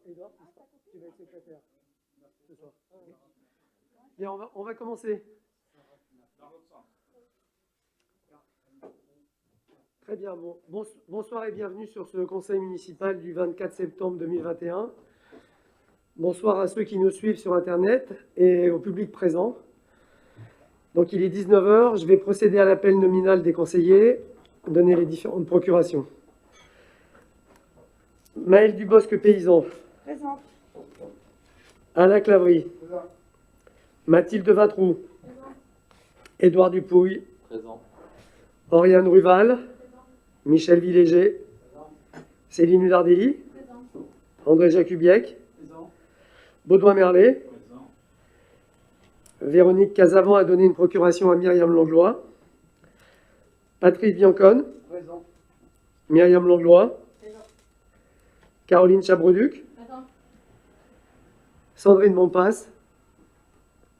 Edouard, tu vas être secrétaire ce soir. Bien, on va commencer. Très bien, bonsoir et bienvenue sur ce conseil municipal du 24 septembre 2021. Bonsoir à ceux qui nous suivent sur Internet et au public présent. Donc il est 19 h, je vais procéder à l'appel nominal des conseillers, donner les différentes procurations. Maëlle Dubosc Paysan. Présente. Alain Clavry. Présent. Mathilde Vatrou. Présent. Édouard Dupouille. Présent. Oriane Ruval. Présent. Michel Villéger. Présent. Céline Hudardelli. Présent. André Jacubiec. Présent. Baudouin Merlet. Présent. Véronique Casavant a donné une procuration à Myriam Langlois. Patrice Biancone. Présent. Myriam Langlois. Présent. Caroline Chabreduc. Présent. Sandrine Montpasse.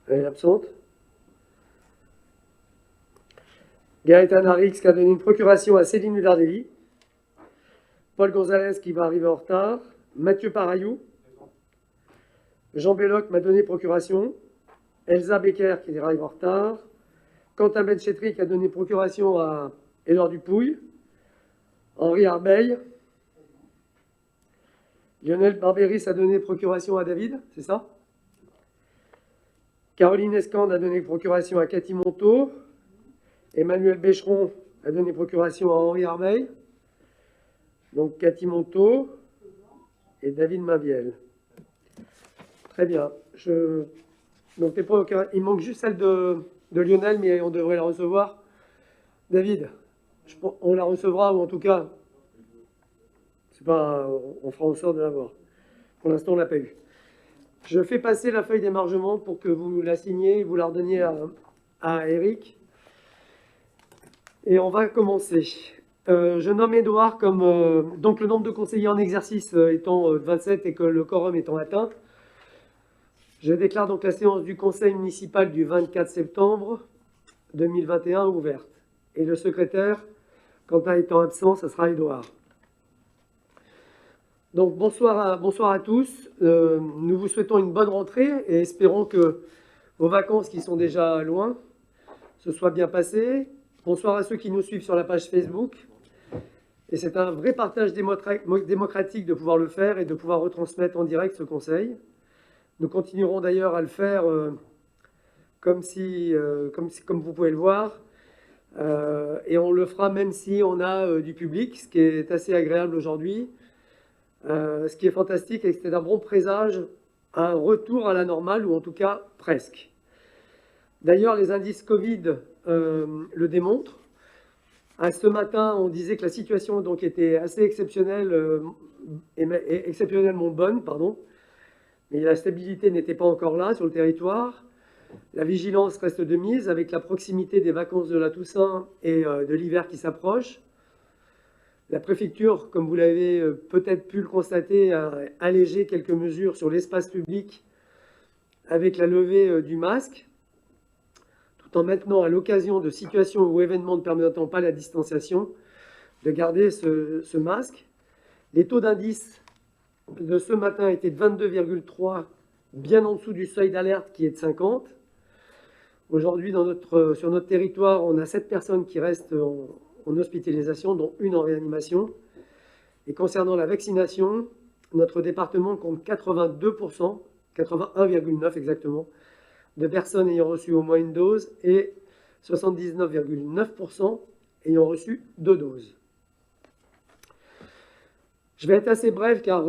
Elle est absente. Gaëtan Harix qui a donné une procuration à Céline Hudardelli. Paul Gonzalez qui va arriver en retard. Mathieu Parayou. Présent. Jean Belloc m'a donné procuration. Elsa Becker qui arrive en retard. Quentin Benchetri qui a donné procuration à Édouard Dupouille. Henri Arbeil. Lionel Barberis a donné procuration à David, c'est ça? Caroline Escande a donné procuration à Cathy Monteau. Emmanuel Bécheron a donné procuration à Henri Arbeil. Donc Cathy Monteau et David Mainviel. Très bien. Donc il manque juste celle de Lionel, mais on devrait la recevoir. David, on la recevra, ou en tout cas, on fera en sorte de l'avoir. Pour l'instant, on ne l'a pas eu. Je fais passer la feuille d'émargement pour que vous la signiez et vous la redonniez à Eric. Et on va commencer. Je nomme Édouard comme... donc le nombre de conseillers en exercice étant 27 et que le quorum étant atteint, je déclare donc la séance du conseil municipal du 24 septembre 2021 ouverte. Et le secrétaire, Quentin étant absent, ça sera Édouard. Donc bonsoir à tous. Nous vous souhaitons une bonne rentrée et espérons que vos vacances qui sont déjà loin se soient bien passées. Bonsoir à ceux qui nous suivent sur la page Facebook. Et c'est un vrai partage démocratique de pouvoir le faire et de pouvoir retransmettre en direct ce conseil. Nous continuerons d'ailleurs à le faire comme vous pouvez le voir. Et on le fera même si on a du public, ce qui est assez agréable aujourd'hui. Ce qui est fantastique et c'est un bon présage à un retour à la normale, ou en tout cas presque. D'ailleurs, les indices Covid le démontrent. Ce matin, on disait que la situation donc, était assez exceptionnelle, exceptionnellement bonne, mais la stabilité n'était pas encore là sur le territoire. La vigilance reste de mise avec la proximité des vacances de la Toussaint et de l'hiver qui s'approche. La préfecture, comme vous l'avez peut-être pu le constater, a allégé quelques mesures sur l'espace public avec la levée du masque, tout en maintenant à l'occasion de situations ou événements ne permettant pas la distanciation, de garder ce masque. Les taux d'indice de ce matin étaient de 22,3, bien en dessous du seuil d'alerte qui est de 50. Aujourd'hui, sur notre territoire, on a 7 personnes qui restent en hospitalisation, dont une en réanimation. Et concernant la vaccination, notre département compte 82%, 81,9 exactement, de personnes ayant reçu au moins une dose et 79,9% ayant reçu 2 doses. Je vais être assez bref car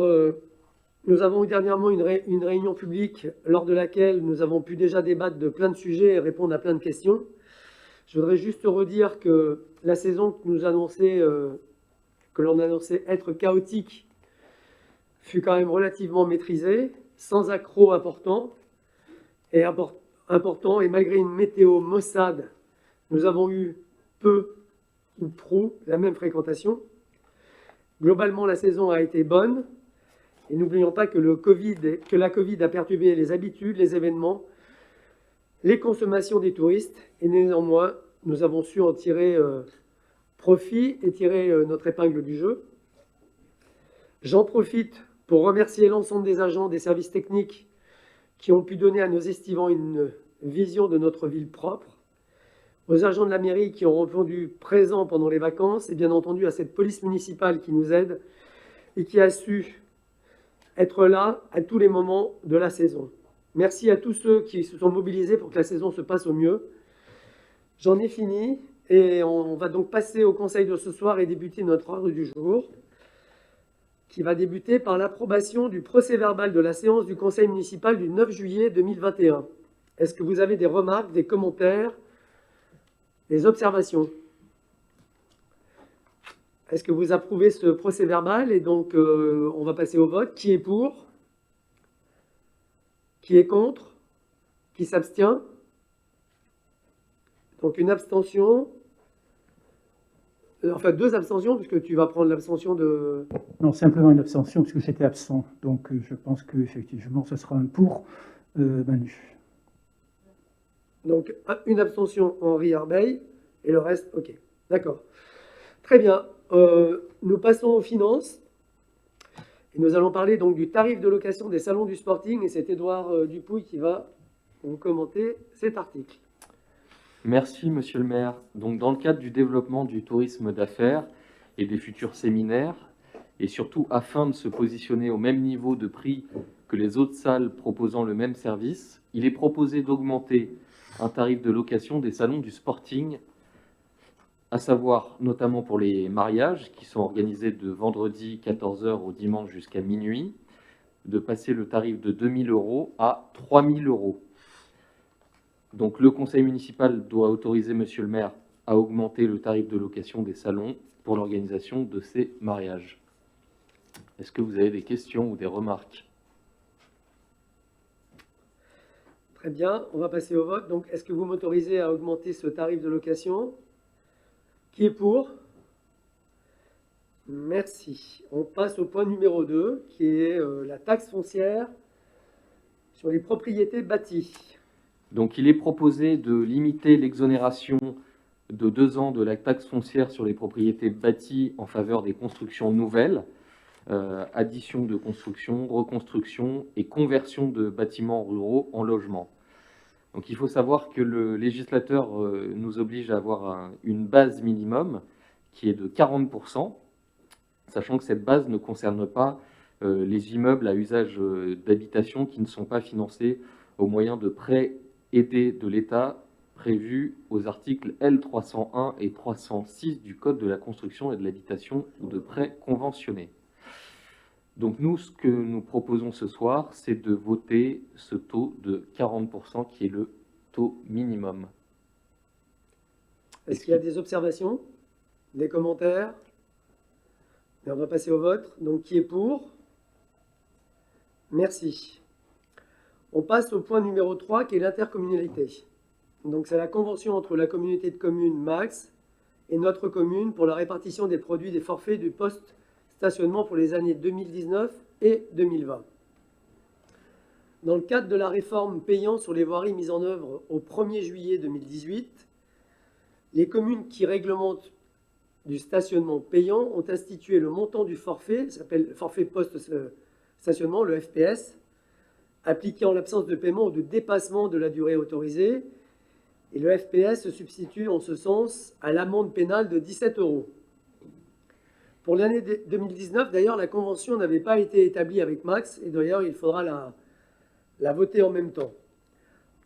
nous avons eu dernièrement une réunion publique lors de laquelle nous avons pu déjà débattre de plein de sujets et répondre à plein de questions. Je voudrais juste redire que la saison que l'on annonçait être chaotique fut quand même relativement maîtrisée, sans accroc important et malgré une météo maussade, nous avons eu peu ou prou la même fréquentation. Globalement, la saison a été bonne Et n'oublions pas que la Covid a perturbé les habitudes, les événements, les consommations des touristes, et néanmoins, nous avons su en tirer profit et tirer notre épingle du jeu. J'en profite pour remercier l'ensemble des agents des services techniques qui ont pu donner à nos estivants une vision de notre ville propre, aux agents de la mairie qui ont répondu présents pendant les vacances, et bien entendu à cette police municipale qui nous aide et qui a su être là à tous les moments de la saison. Merci à tous ceux qui se sont mobilisés pour que la saison se passe au mieux. J'en ai fini et on va donc passer au conseil de ce soir et débuter notre ordre du jour, qui va débuter par l'approbation du procès-verbal de la séance du conseil municipal du 9 juillet 2021. Est-ce que vous avez des remarques, des commentaires, des observations? Est-ce que vous approuvez ce procès-verbal? Et donc, on va passer au vote. Qui est pour? Qui est contre? Qui s'abstient? Donc, une abstention. Enfin, 2 abstentions, puisque tu vas prendre l'abstention de... Non, simplement une abstention, puisque j'étais absent. Donc, je pense qu'effectivement, ce sera un pour Manu. Donc, une abstention Henri Arbeil, et le reste, ok. D'accord. Très bien. Nous passons aux finances. Et nous allons parler donc du tarif de location des salons du Sporting. Et c'est Édouard Dupouille qui va vous commenter cet article. Merci, monsieur le maire. Donc, dans le cadre du développement du tourisme d'affaires et des futurs séminaires, et surtout afin de se positionner au même niveau de prix que les autres salles proposant le même service, il est proposé d'augmenter un tarif de location des salons du Sporting, à savoir notamment pour les mariages qui sont organisés de vendredi 14h au dimanche jusqu'à minuit, de passer le tarif de 2 000 € à 3 000 €. Donc le conseil municipal doit autoriser monsieur le maire à augmenter le tarif de location des salons pour l'organisation de ces mariages. Est-ce que vous avez des questions ou des remarques? Très bien, on va passer au vote. Donc, est-ce que vous m'autorisez à augmenter ce tarif de location? Qui est pour? Merci. On passe au point numéro 2, qui est la taxe foncière sur les propriétés bâties. Donc il est proposé de limiter l'exonération de 2 ans de la taxe foncière sur les propriétés bâties en faveur des constructions nouvelles, addition de construction, reconstruction et conversion de bâtiments ruraux en logements. Donc il faut savoir que le législateur nous oblige à avoir une base minimum qui est de 40%, sachant que cette base ne concerne pas les immeubles à usage d'habitation qui ne sont pas financés au moyen de prêts aidés de l'État prévus aux articles L301 et 306 du Code de la construction et de l'habitation ou de prêts conventionnés. Donc nous, ce que nous proposons ce soir, c'est de voter ce taux de 40% qui est le taux minimum. Est-ce qu'il y a des observations? Des commentaires? Et on va passer au vote. Donc qui est pour? Merci. On passe au point numéro 3 qui est l'intercommunalité. Donc c'est la convention entre la communauté de communes Max et notre commune pour la répartition des produits des forfaits du post-stationnement pour les années 2019 et 2020. Dans le cadre de la réforme payant sur les voiries mise en œuvre au 1er juillet 2018, les communes qui réglementent du stationnement payant ont institué le montant du forfait, ça s'appelle forfait post-stationnement, le FPS, appliqué en l'absence de paiement ou de dépassement de la durée autorisée. Et le FPS se substitue en ce sens à l'amende pénale de 17 €. Pour l'année 2019, d'ailleurs, la convention n'avait pas été établie avec Max, et d'ailleurs, il faudra la voter en même temps.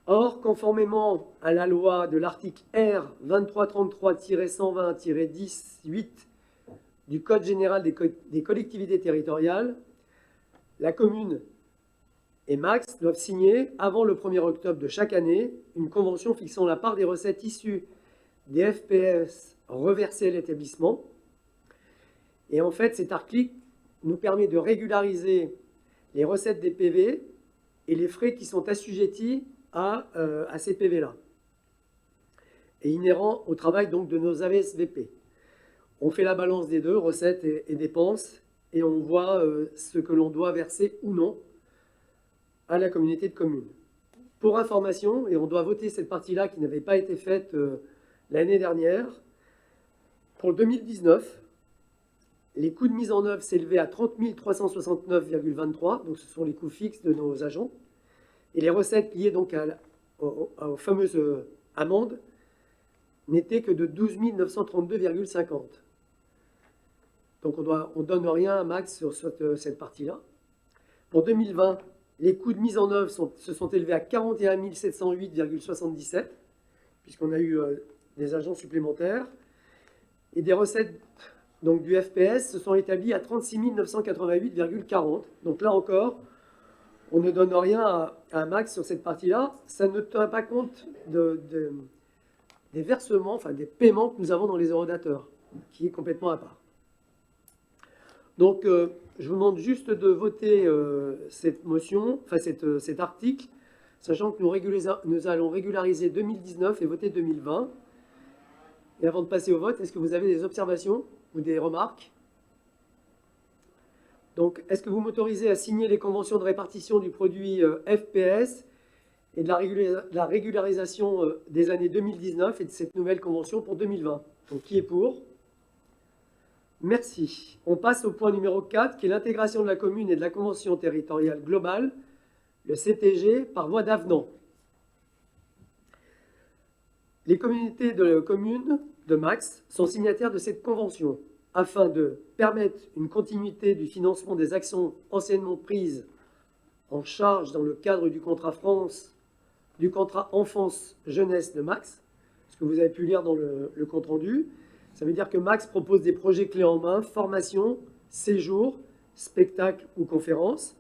Or, conformément à la loi de l'article R 2333-120-18 du Code général des collectivités territoriales, la commune et Max doivent signer, avant le 1er octobre de chaque année, une convention fixant la part des recettes issues des FPS reversées à l'établissement. Et en fait, cet article nous permet de régulariser les recettes des PV et les frais qui sont assujettis à ces PV-là, et inhérents au travail donc de nos AVSVP. On fait la balance des deux, recettes et dépenses, et on voit ce que l'on doit verser ou non à la communauté de communes. Pour information, et on doit voter cette partie-là qui n'avait pas été faite l'année dernière, pour 2019, les coûts de mise en œuvre s'élevaient à 30 369,23, donc ce sont les coûts fixes de nos agents, et les recettes liées donc aux fameuses amendes n'étaient que de 12 932,50. Donc on ne donne rien à Max sur cette partie-là. Pour 2020, les coûts de mise en œuvre se sont élevés à 41 708,77, puisqu'on a eu des agents supplémentaires. Et des recettes donc, du FPS se sont établies à 36 988,40. Donc là encore, on ne donne rien à Max sur cette partie-là. Ça ne tient pas compte des versements, enfin des paiements que nous avons dans les eurodateurs, qui est complètement à part. Donc, je vous demande juste de voter cette motion, enfin cet article, sachant que nous allons régulariser 2019 et voter 2020. Et avant de passer au vote, est-ce que vous avez des observations ou des remarques? Donc, est-ce que vous m'autorisez à signer les conventions de répartition du produit FPS et de la régularisation des années 2019 et de cette nouvelle convention pour 2020? Donc, qui est pour? Merci. On passe au point numéro 4, qui est l'intégration de la commune et de la convention territoriale globale, le CTG, par voie d'avenant. Les communautés de communes de Max sont signataires de cette convention afin de permettre une continuité du financement des actions anciennement prises en charge dans le cadre du contrat enfance-jeunesse de Max, ce que vous avez pu lire dans le compte-rendu. Ça veut dire que Max propose des projets clés en main, formation, séjour, spectacle ou conférence.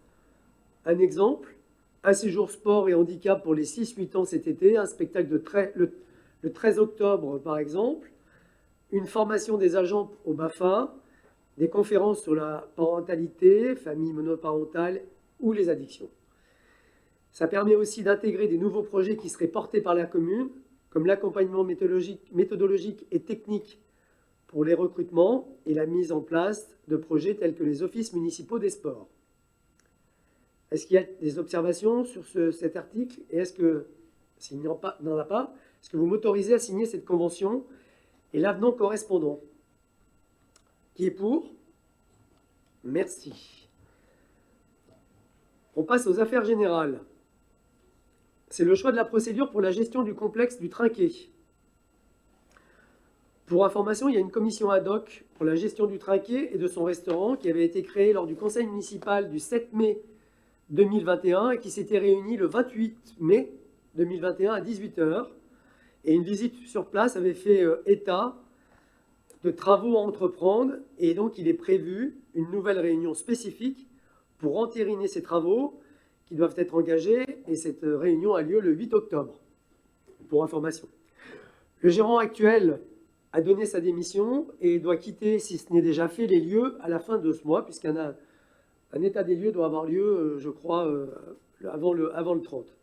Un exemple, un séjour sport et handicap pour les 6-8 ans cet été, un spectacle le 13 octobre par exemple, une formation des agents au BAFA, des conférences sur la parentalité, famille monoparentale ou les addictions. Ça permet aussi d'intégrer des nouveaux projets qui seraient portés par la commune, comme l'accompagnement méthodologique et technique pour les recrutements et la mise en place de projets tels que les offices municipaux des sports. Est-ce qu'il y a des observations sur cet article? Et est-ce que, s'il n'y en a pas, est-ce que vous m'autorisez à signer cette convention et l'avenant correspondant? Qui est pour? Merci. On passe aux affaires générales. C'est le choix de la procédure pour la gestion du complexe du Trinquet. Pour information, il y a une commission ad hoc pour la gestion du Trinquet et de son restaurant qui avait été créée lors du conseil municipal du 7 mai 2021 et qui s'était réunie le 28 mai 2021 à 18 h. Et une visite sur place avait fait état de travaux à entreprendre et donc il est prévu une nouvelle réunion spécifique pour entériner ces travaux qui doivent être engagés et cette réunion a lieu le 8 octobre, pour information. Le gérant actuel a donné sa démission et doit quitter, si ce n'est déjà fait, les lieux à la fin de ce mois, puisqu'un état des lieux doit avoir lieu, je crois, avant le 30.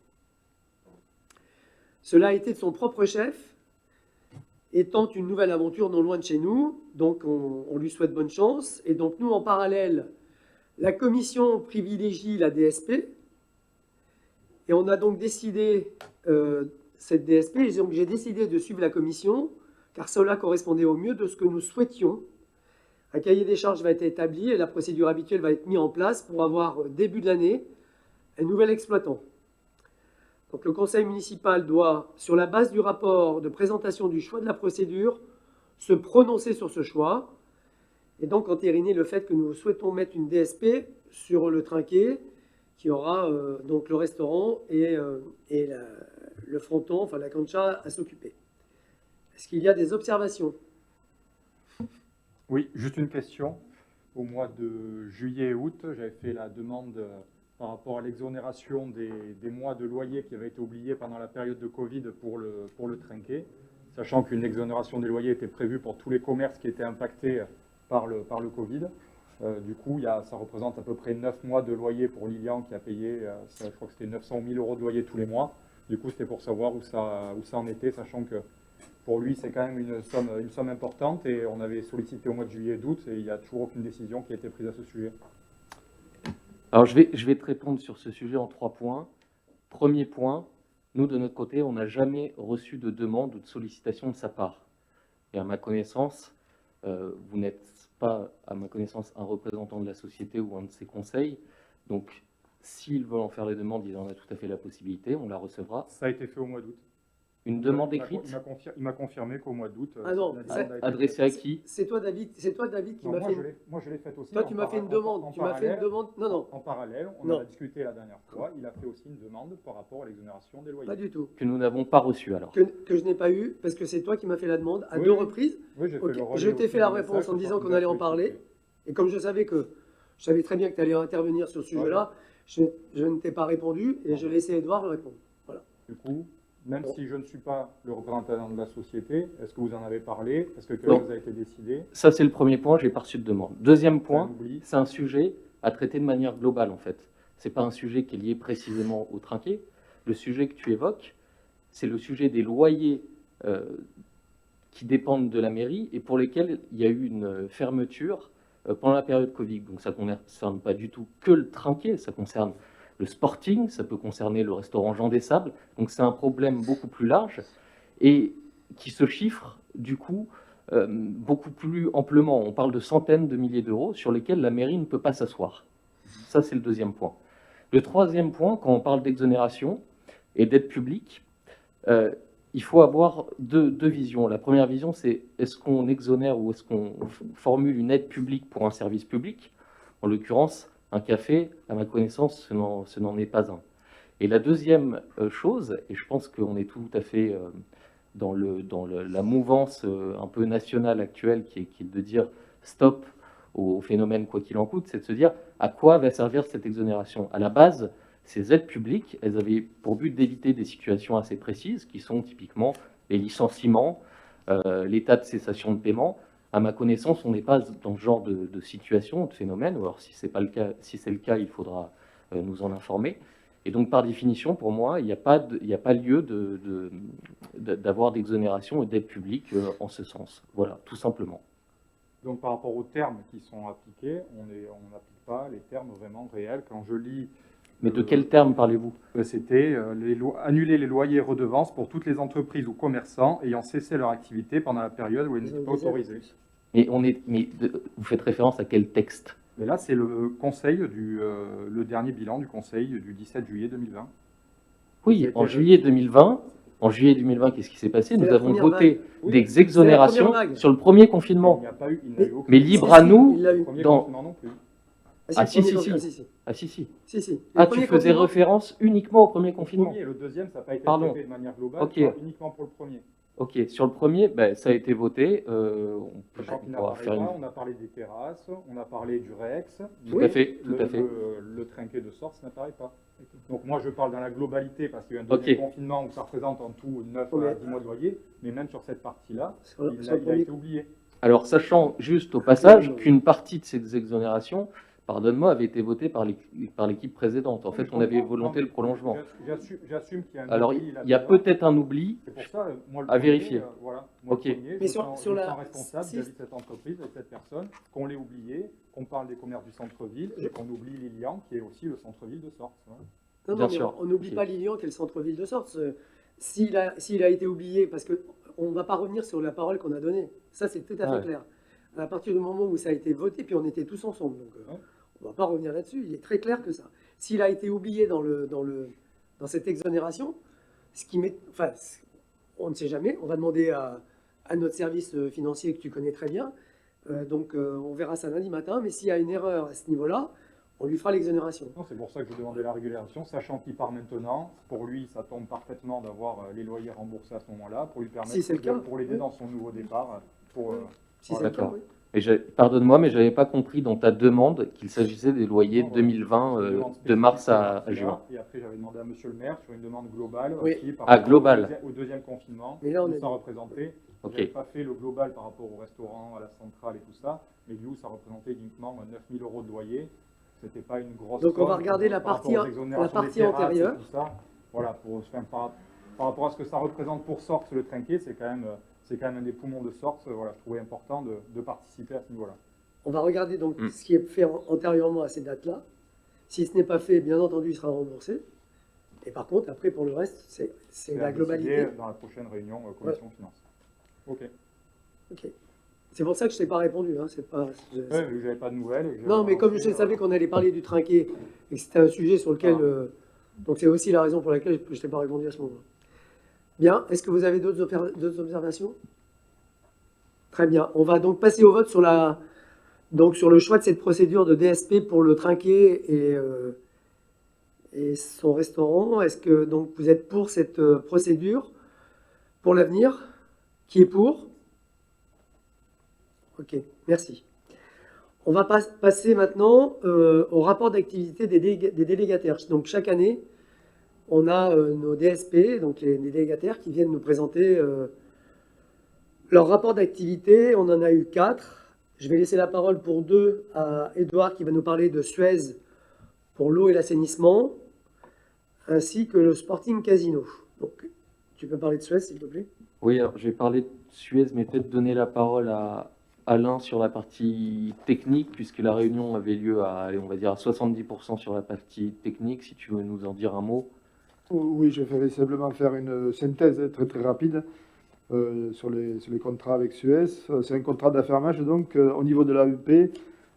Cela a été de son propre chef, et tente une nouvelle aventure non loin de chez nous, donc on lui souhaite bonne chance. Et donc nous, en parallèle, la commission privilégie la DSP, et on a donc décidé cette DSP, et donc j'ai décidé de suivre la commission, car cela correspondait au mieux de ce que nous souhaitions. Un cahier des charges va être établi et la procédure habituelle va être mise en place pour avoir, début de l'année, un nouvel exploitant. Donc le conseil municipal doit, sur la base du rapport de présentation du choix de la procédure, se prononcer sur ce choix et donc entériner le fait que nous souhaitons mettre une DSP sur le Trinquet qui aura donc le restaurant et le fronton, enfin la cancha, à s'occuper. Est-ce qu'il y a des observations? Oui, juste une question. Au mois de juillet et août, j'avais fait la demande par rapport à l'exonération des mois de loyer qui avaient été oubliés pendant la période de Covid pour le Trinquet, sachant qu'une exonération des loyers était prévue pour tous les commerces qui étaient impactés par le Covid. Du coup, ça représente à peu près 9 mois de loyer pour Lilian qui a payé, je crois que c'était 900 ou 1000 euros de loyer tous les mois. Du coup, c'était pour savoir où ça en était, sachant que Pour lui, c'est quand même une somme importante et on avait sollicité au mois de juillet et d'août et il n'y a toujours aucune décision qui a été prise à ce sujet. Alors, je vais te répondre sur ce sujet en 3 points. Premier point, nous, de notre côté, on n'a jamais reçu de demande ou de sollicitation de sa part. Et à ma connaissance, vous n'êtes pas, à ma connaissance, un représentant de la société ou un de ses conseils. Donc, s'ils veulent en faire les demandes, ils en ont tout à fait la possibilité, on la recevra. Ça a été fait au mois d'août. Une demande écrite Il m'a confirmé qu'au mois d'août, Ah non, la demande a été adressée faite. à qui? C'est toi, David qui Non, m'a fait. moi, je l'ai faite aussi. Toi, tu m'as fait une demande. Tu m'as fait une demande. Non, non, En parallèle, on Non. en a discuté la dernière fois. Il a fait aussi une demande par rapport à l'exonération des loyers. pas du tout. Que nous n'avons pas reçu alors. Que je n'ai pas eu, parce que c'est toi qui m'as fait la demande à Oui, 2 oui. reprises. Oui, j'ai Ok, fait le relais je t'ai aussi fait la du réponse message en que disant tu qu'on allait en m'as parler. sollicité. Et comme je savais très bien que tu allais intervenir sur ce sujet-là, je ne t'ai pas répondu et je laissais Edouard répondre. Voilà. Du coup, même Bon. si je ne suis pas le représentant de la société, est-ce que vous en avez parlé? Est-ce que quelque Non. chose a été décidé? Ça, c'est le premier point, j'ai pas reçu de demande. Deuxième On point, oublie. c'est un sujet à traiter de manière globale en fait. C'est pas un sujet qui est lié précisément au trinquet. Le sujet que tu évoques, c'est le sujet des loyers qui dépendent de la mairie et pour lesquels il y a eu une fermeture pendant la période Covid. Donc ça ne concerne pas du tout que le trinquet, ça concerne le sporting, ça peut concerner le restaurant Jean des Sables. Donc c'est un problème beaucoup plus large et qui se chiffre du coup beaucoup plus amplement. On parle de centaines de milliers d'euros sur lesquels la mairie ne peut pas s'asseoir. Ça, c'est le deuxième point. Le troisième point, quand on parle d'exonération et d'aide publique, il faut avoir deux visions. La première vision, c'est est-ce qu'on exonère ou est-ce qu'on formule une aide publique pour un service public? En l'occurrence, un café, à ma connaissance, ce n'en est pas un. Et la deuxième chose, et je pense qu'on est tout à fait dans la mouvance un peu nationale actuelle qui est de dire stop au phénomène quoi qu'il en coûte, c'est de se dire à quoi va servir cette exonération. À la base, ces aides publiques, elles avaient pour but d'éviter des situations assez précises, qui sont typiquement les licenciements, l'état de cessation de paiement. À ma connaissance, on n'est pas dans ce genre de situation, de phénomène, ou alors si c'est le cas, il faudra nous en informer. Et donc, par définition, pour moi, il n'y a pas lieu d'avoir d'exonération et d'aide publique en ce sens. Voilà, tout simplement. Donc par rapport aux termes qui sont appliqués, on n'applique pas les termes vraiment réels. Quand je lis... Mais de quel terme parlez-vous? C'était annuler les loyers et redevances pour toutes les entreprises ou commerçants ayant cessé leur activité pendant la période où elles n'étaient pas autorisées. Mais vous faites référence à quel texte? Mais là, c'est le dernier bilan du Conseil du 17 juillet 2020. Oui, en juillet 2020, qu'est-ce qui s'est passé? Nous la avons première voté vague. des exonérations C'est la première vague. sur le premier Il confinement. n'y a pas eu, il n'a eu aucun- Mais libre Si, à si, nous il l'a eu. Le premier dans- confinement non plus. Ah, le si, premier si, confinement, si. Ah si, si. Si. Ah, Le tu premier faisais confinement, référence uniquement au premier confinement. Le premier et le deuxième, ça n'a pas été Pardon. traité de manière globale, Ok. je parle uniquement pour le premier. Ok, sur le premier, ben, ça a été voté. Sachant qu'il pourra n'apparaît faire pas, une... on a parlé des terrasses, on a parlé du Rex. Tout à fait, tout à fait. Le trinquet de sorte n'apparaît pas. Donc moi je parle dans la globalité parce qu'il y a un deuxième Ok. confinement où ça représente en tout 9 Ok. à 10 mois de loyer, mais même sur cette partie-là, sur le il a premier- été oublié. Alors, sachant juste au passage qu'une partie de ces exonérations, pardonne-moi, avait été votée par l'équipe précédente. En fait, on avait volonté le prolongement. J'assume qu'il y a un Alors, oubli il y a là-dedans. peut-être un oubli. C'est pour ça, moi, le à premier, vérifier. Voilà, moi, Ok. le premier, Mais je sur- me sens- sur je me la- sens responsable si- vis-à-vis de cette entreprise et de cette personne, qu'on l'ait oublié, qu'on parle des commerces du centre-ville et qu'on oublie Lilian, qui est aussi le centre-ville de Sorte. Voilà. Non, Bien non, mais sûr. on n'oublie Ok. pas Lilian qui est le centre-ville de Sorte. S'il a été oublié, parce qu'on ne va pas revenir sur la parole qu'on a donnée. Ça, c'est tout à fait Ouais. clair. À partir du moment où ça a été voté, puis on était tous ensemble. Donc, Ouais. on ne va pas revenir là-dessus. Il est très clair que ça. S'il a été oublié dans cette exonération, on ne sait jamais. On va demander à notre service financier que tu connais très bien. On verra ça lundi matin. Mais s'il y a une erreur à ce niveau-là, on lui fera l'exonération. Non, c'est pour ça que je demandais la régularisation, sachant qu'il part maintenant. Pour lui, ça tombe parfaitement d'avoir les loyers remboursés à ce moment-là, pour lui permettre, Si c'est le cas, pour l'aider oui. dans son nouveau départ. Pour, Si c'est le cas, D'accord. oui. Et pardonne-moi, mais je n'avais pas compris dans ta demande qu'il s'agissait des loyers Non, 2020 une demande de mars à spécifique, juin. Et après, j'avais demandé à monsieur le maire sur une demande globale Oui. aussi par Ah, rapport global. au deuxième confinement. Mais là, on où est- ça représentait. Ok. J'avais pas fait le global par rapport au restaurant, à la centrale et tout ça, mais du coup, ça représentait uniquement 9 000 euros de loyer. C'était pas une grosse Donc, on va somme regarder la par rapport partie- aux exonérations la partie des terrasses et antérieure. tout ça. Voilà, par rapport à ce que ça représente pour Sorte, le trinquet, c'est quand même c'est quand même un des poumons de Sorts. Voilà, je trouvais important de participer à ce niveau-là. On va regarder donc ce qui est fait antérieurement à ces dates-là. Si ce n'est pas fait, bien entendu, il sera remboursé. Et par contre, après, pour le reste, c'est la globalité. Dans la prochaine réunion commission finance. Ok. Ok. C'est pour ça que je ne t'ai pas répondu. Hein. C'est pas, Oui, mais j'avais pas de nouvelles. Non, mais comme je savais qu'on allait parler du trinquet et que c'était un sujet sur lequel... donc c'est aussi la raison pour laquelle je ne t'ai pas répondu à ce moment-là. Bien. Est-ce que vous avez d'autres observations? Très bien. On va donc passer au vote sur sur le choix de cette procédure de DSP pour le trinquet et son restaurant. Est-ce que donc vous êtes pour cette procédure pour l'avenir? Qui est pour? Ok, merci. On va passer maintenant au rapport d'activité des délégataires. Donc chaque année, on a nos DSP, donc les délégataires qui viennent nous présenter leur rapport d'activité. On en a eu 4. Je vais laisser la parole pour 2 à Édouard qui va nous parler de Suez pour l'eau et l'assainissement, ainsi que le Sporting Casino. Donc tu peux parler de Suez, s'il te plaît? Oui, alors je vais parler de Suez, mais peut-être donner la parole à Alain sur la partie technique, puisque la réunion avait lieu à, allez, on va dire à 70% sur la partie technique, si tu veux nous en dire un mot. Oui, je vais simplement faire une synthèse très très rapide sur les contrats avec Suez. C'est un contrat d'affermage donc au niveau de l'AEP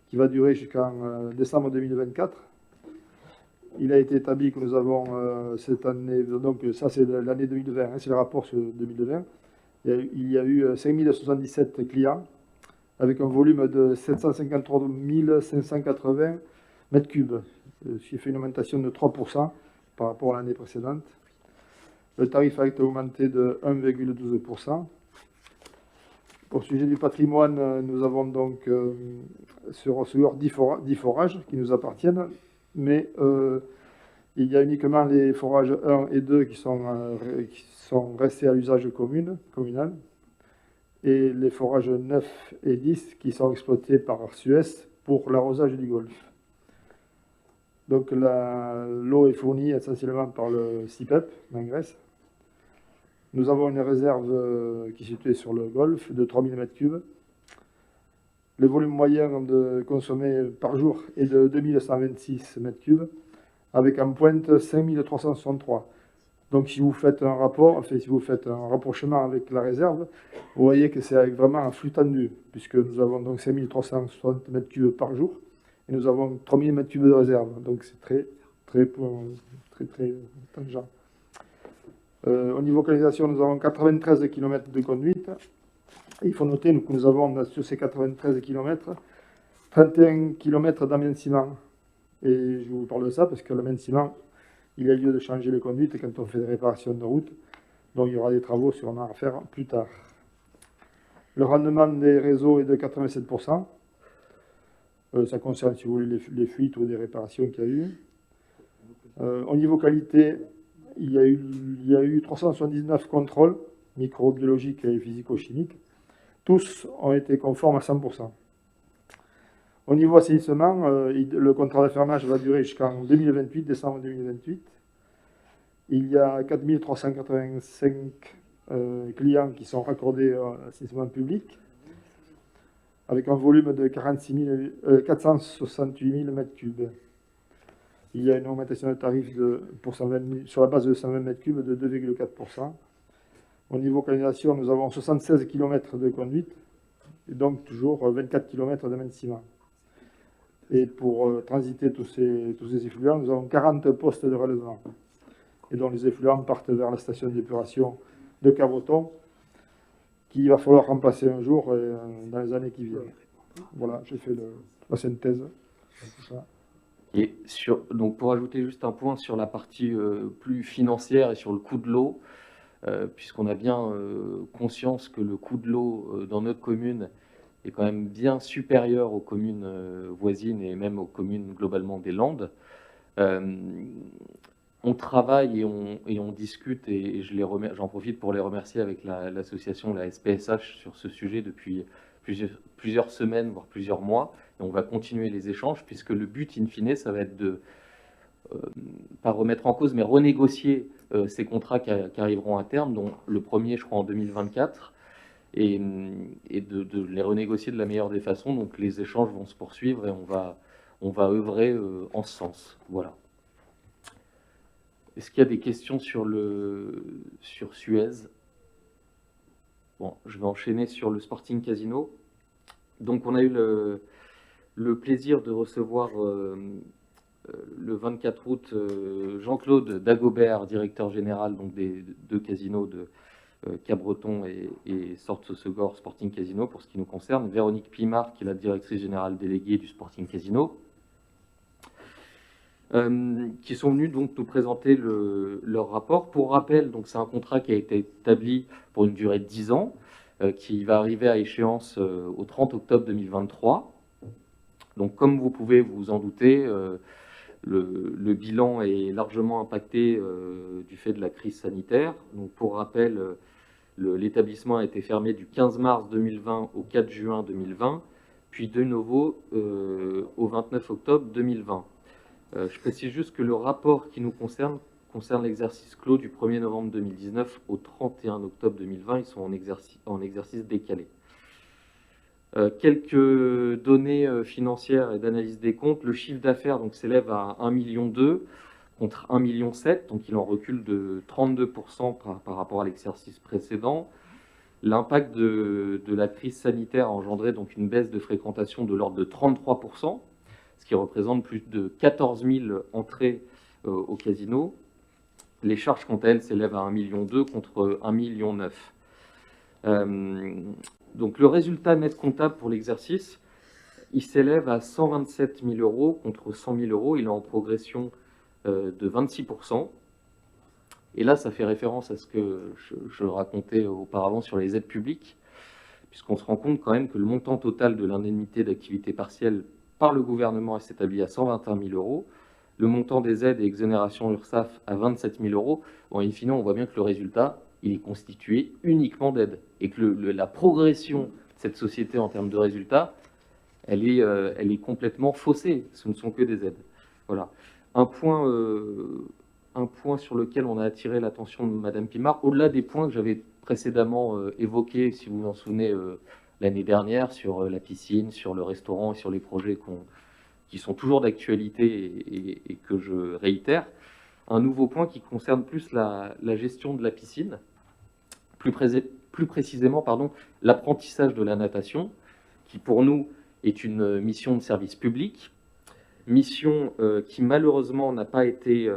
qui va durer jusqu'en décembre 2024. Il a été établi que nous avons cette année, donc ça c'est l'année 2020, hein, c'est le rapport sur 2020. Il y a eu 5077 clients avec un volume de 753 580 mètres cubes, ce qui fait une augmentation de 3% par rapport à l'année précédente. Le tarif a été augmenté de 1,12%. Au sujet du patrimoine, nous avons donc sur 10 forages qui nous appartiennent, mais il y a uniquement les forages 1 et 2 qui sont restés à l'usage communal, et les forages 9 et 10 qui sont exploités par Suez pour l'arrosage du golfe. Donc l'eau est fournie essentiellement par le CIPEP, Mangrès. Nous avons une réserve qui est située sur le golfe de 3000 m3. Le volume moyen consommé par jour est de 2126 m3, avec en pointe 5363. Donc si vous faites un rapport, enfin si vous faites un rapprochement avec la réserve, vous voyez que c'est vraiment un flux tendu, puisque nous avons donc 5360 m3 par jour, et nous avons 3000 m3 de réserve. Donc c'est très tangent. Au niveau localisation, nous avons 93 km de conduite. Et il faut noter que nous avons sur ces 93 km, 31 km d'amincement. Et je vous parle de ça parce que l'amincement, il y a lieu de changer les conduites quand on fait des réparations de route. Donc il y aura des travaux sûrement à faire plus tard. Le rendement des réseaux est de 87%. Ça concerne, si vous voulez, les fuites ou des réparations qu'il y a eu. Au niveau qualité, il y a eu 379 contrôles microbiologiques et physico-chimiques. Tous ont été conformes à 100%. Au niveau assainissement, le contrat d'affermage va durer jusqu'en 2028, décembre 2028. Il y a 4385 clients qui sont raccordés à l'assainissement public, avec un volume de 468 000 m3. Il y a une augmentation de tarif sur la base de 120 m3 de 2,4%. Au niveau canalisation, nous avons 76 km de conduite, et donc toujours 24 km d'amincement. Et pour transiter tous ces effluents, nous avons 40 postes de relèvement. Et donc les effluents partent vers la station d'épuration de Cavoton, qu'il va falloir remplacer un jour dans les années qui viennent. Voilà, j'ai fait la synthèse. Et donc pour ajouter juste un point sur la partie plus financière et sur le coût de l'eau, puisqu'on a bien conscience que le coût de l'eau dans notre commune est quand même bien supérieur aux communes voisines et même aux communes globalement des Landes. On travaille et on discute, et j'en profite pour les remercier avec l'association, la SPSH, sur ce sujet depuis plusieurs semaines, voire plusieurs mois. Et on va continuer les échanges, puisque le but, in fine, ça va être de, pas remettre en cause, mais renégocier ces contrats qui arriveront à terme, dont le premier, je crois, en 2024. et de les renégocier de la meilleure des façons. Donc les échanges vont se poursuivre et on va œuvrer en ce sens. Voilà. Est-ce qu'il y a des questions sur Suez? Bon, je vais enchaîner sur le Sporting Casino. Donc on a eu le plaisir de recevoir le 24 août Jean-Claude Dagobert, directeur général donc, des deux casinos de Cabreton et Sortes-Segor Sporting Casino pour ce qui nous concerne, Véronique Pimard qui est la directrice générale déléguée du Sporting Casino, qui sont venus donc nous présenter leur rapport. Pour rappel, donc c'est un contrat qui a été établi pour une durée de 10 ans, qui va arriver à échéance au 30 octobre 2023. Donc comme vous pouvez vous en douter, le bilan est largement impacté du fait de la crise sanitaire. Donc pour rappel, l'établissement a été fermé du 15 mars 2020 au 4 juin 2020, puis de nouveau au 29 octobre 2020. Je précise juste que le rapport qui nous concerne l'exercice clos du 1er novembre 2019 au 31 octobre 2020. Ils sont en exercice décalé. Quelques données financières et d'analyse des comptes. Le chiffre d'affaires s'élève à 1,2 million contre 1,7 million, donc il en recule de 32% par rapport à l'exercice précédent. L'impact de la crise sanitaire a engendré donc une baisse de fréquentation de l'ordre de 33%, ce qui représente plus de 14 000 entrées au casino. Les charges, quant à elles, s'élèvent à 1,2 million contre 1,9 million. Donc le résultat net comptable pour l'exercice, il s'élève à 127 000 euros contre 100 000 euros. Il est en progression de 26%. Et là, ça fait référence à ce que je racontais auparavant sur les aides publiques, puisqu'on se rend compte quand même que le montant total de l'indemnité d'activité partielle par le gouvernement s'est établi à 121 000 euros. Le montant des aides et exonérations URSSAF à 27 000 euros. Bon, in fine, on voit bien que le résultat, il est constitué uniquement d'aides. Et que la progression de cette société en termes de résultats, elle est complètement faussée. Ce ne sont que des aides. Voilà. Un point sur lequel on a attiré l'attention de Madame Pimard, au-delà des points que j'avais précédemment évoqués, si vous vous en souvenez, l'année dernière, sur la piscine, sur le restaurant et sur les projets qui sont toujours d'actualité et que je réitère. Un nouveau point qui concerne plus la gestion de la piscine, plus précisément l'apprentissage de la natation, qui pour nous est une mission de service public, mission qui malheureusement n'a pas été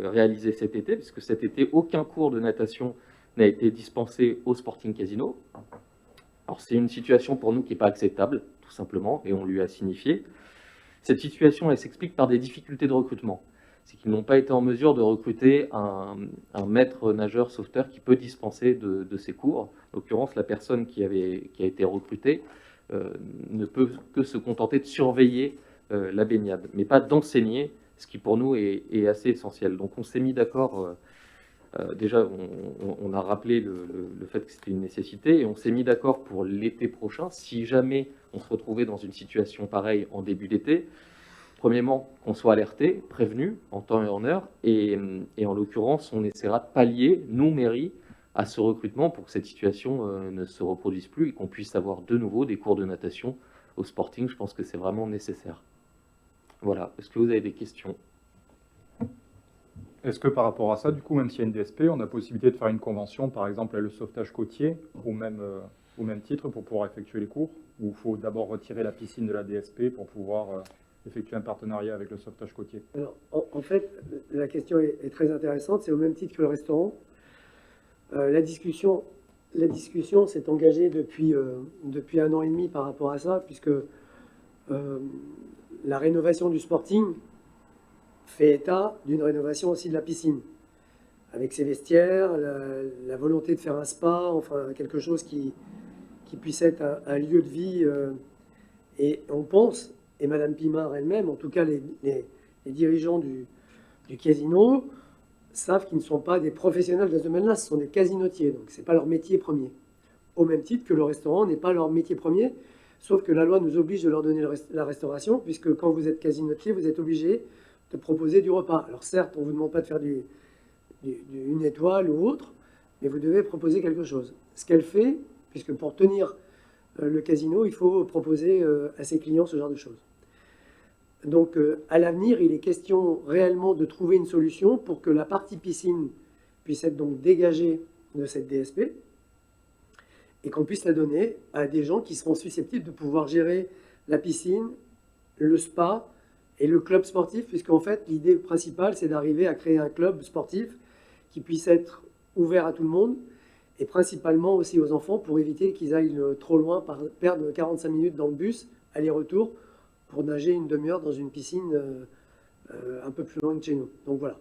réalisée cet été, puisque cet été, aucun cours de natation n'a été dispensé au Sporting Casino. Alors c'est une situation pour nous qui n'est pas acceptable, tout simplement, et on lui a signifié. Cette situation, elle s'explique par des difficultés de recrutement. C'est qu'ils n'ont pas été en mesure de recruter un maître nageur sauveteur qui peut dispenser de ces cours. En l'occurrence, la personne qui a été recrutée ne peut que se contenter de surveiller la baignade, mais pas d'enseigner, ce qui pour nous est assez essentiel. Donc on s'est mis d'accord, déjà on a rappelé le fait que c'était une nécessité, et on s'est mis d'accord pour l'été prochain, si jamais on se retrouvait dans une situation pareille en début d'été. Premièrement, qu'on soit alerté, prévenu en temps et en heure, et en l'occurrence, on essaiera de pallier, nous, mairie, à ce recrutement pour que cette situation ne se reproduise plus et qu'on puisse avoir de nouveau des cours de natation au Sporting. Je pense que c'est vraiment nécessaire. Voilà. Est-ce que vous avez des questions? Est-ce que par rapport à ça, du coup, même s'il y a une DSP, on a possibilité de faire une convention, par exemple, avec le sauvetage côtier, au même titre pour pouvoir effectuer les cours? Ou il faut d'abord retirer la piscine de la DSP pour pouvoir effectuer un partenariat avec le sauvetage côtier? Alors, en fait, la question est très intéressante. C'est au même titre que le restaurant. La discussion s'est engagée depuis 1 an et demi par rapport à ça, puisque la rénovation du Sporting fait état d'une rénovation aussi de la piscine, avec ses vestiaires, la volonté de faire un spa, enfin quelque chose qui puisse être un lieu de vie. Et on pense, et Madame Pimard elle-même, en tout cas les dirigeants du casino, savent qu'ils ne sont pas des professionnels de ce domaine-là, ce sont des casinotiers, donc ce n'est pas leur métier premier. Au même titre que le restaurant n'est pas leur métier premier, sauf que la loi nous oblige de leur donner la restauration, puisque quand vous êtes casinotier, vous êtes obligé de proposer du repas. Alors certes, on ne vous demande pas de faire une étoile ou autre, mais vous devez proposer quelque chose. Ce qu'elle fait, puisque pour tenir le casino, il faut proposer à ses clients ce genre de choses. Donc à l'avenir, il est question réellement de trouver une solution pour que la partie piscine puisse être donc dégagée de cette DSP et qu'on puisse la donner à des gens qui seront susceptibles de pouvoir gérer la piscine, le spa et le club sportif, puisqu'en fait, l'idée principale, c'est d'arriver à créer un club sportif qui puisse être ouvert à tout le monde, et principalement aussi aux enfants, pour éviter qu'ils aillent trop loin, perdre 45 minutes dans le bus, aller-retour, pour nager une demi-heure dans une piscine un peu plus loin de chez nous. Donc voilà.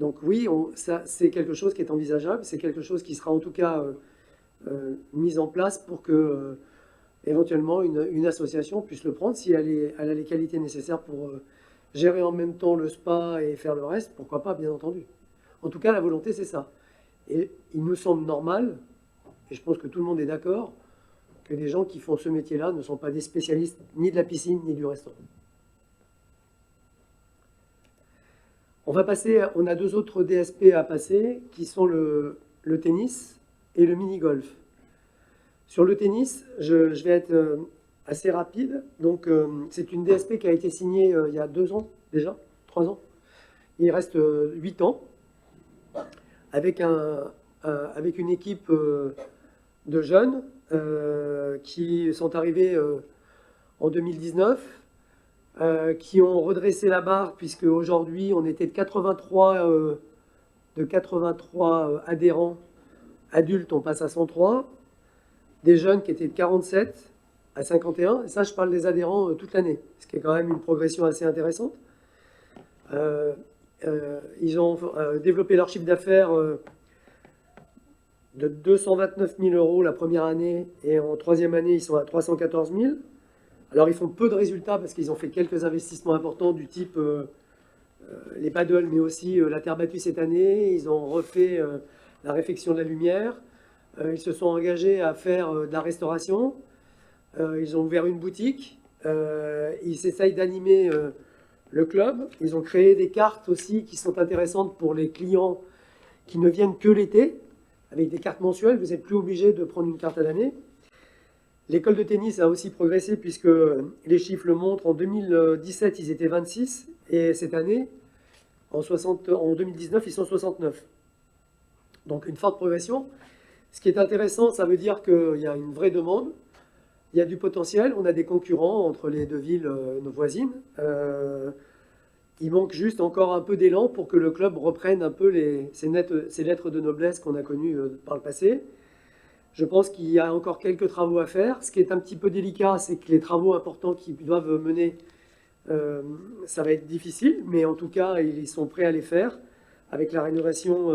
Donc oui, ça, c'est quelque chose qui est envisageable, c'est quelque chose qui sera en tout cas mis en place pour que éventuellement une association puisse le prendre si elle a les qualités nécessaires pour gérer en même temps le spa et faire le reste, pourquoi pas, bien entendu. En tout cas, la volonté, c'est ça. Et il nous semble normal, et je pense que tout le monde est d'accord, que les gens qui font ce métier-là ne sont pas des spécialistes ni de la piscine ni du restaurant. On a deux autres DSP à passer, qui sont le tennis et le mini-golf. Sur le tennis, je vais être assez rapide. Donc, c'est une DSP qui a été signée il y a 2 ans déjà, 3 ans. Il reste 8 ans, avec une équipe de jeunes qui sont arrivés en 2019, qui ont redressé la barre, puisque aujourd'hui, on était de 83 adhérents adultes, on passe à 103. Des jeunes qui étaient de 47 à 51, et ça je parle des adhérents toute l'année, ce qui est quand même une progression assez intéressante. Ils ont développé leur chiffre d'affaires de 229 000 € la première année, et en troisième année ils sont à 314 000. Alors ils font peu de résultats parce qu'ils ont fait quelques investissements importants du type les paddles, mais aussi la terre battue cette année. Ils ont refait la réfection de la lumière. Ils se sont engagés à faire de la restauration. Ils ont ouvert une boutique. Ils essayent d'animer le club. Ils ont créé des cartes aussi qui sont intéressantes pour les clients qui ne viennent que l'été, avec des cartes mensuelles. Vous n'êtes plus obligé de prendre une carte à l'année. L'école de tennis a aussi progressé puisque les chiffres le montrent. En 2017, ils étaient 26 et cette année, en 2019, ils sont 69. Donc une forte progression. Ce qui est intéressant, ça veut dire qu'il y a une vraie demande, il y a du potentiel, on a des concurrents entre les deux villes, nos voisines. Il manque juste encore un peu d'élan pour que le club reprenne un peu ces lettres de noblesse qu'on a connues par le passé. Je pense qu'il y a encore quelques travaux à faire. Ce qui est un petit peu délicat, c'est que les travaux importants qu'ils doivent mener, ça va être difficile, mais en tout cas, ils sont prêts à les faire, avec la rénovation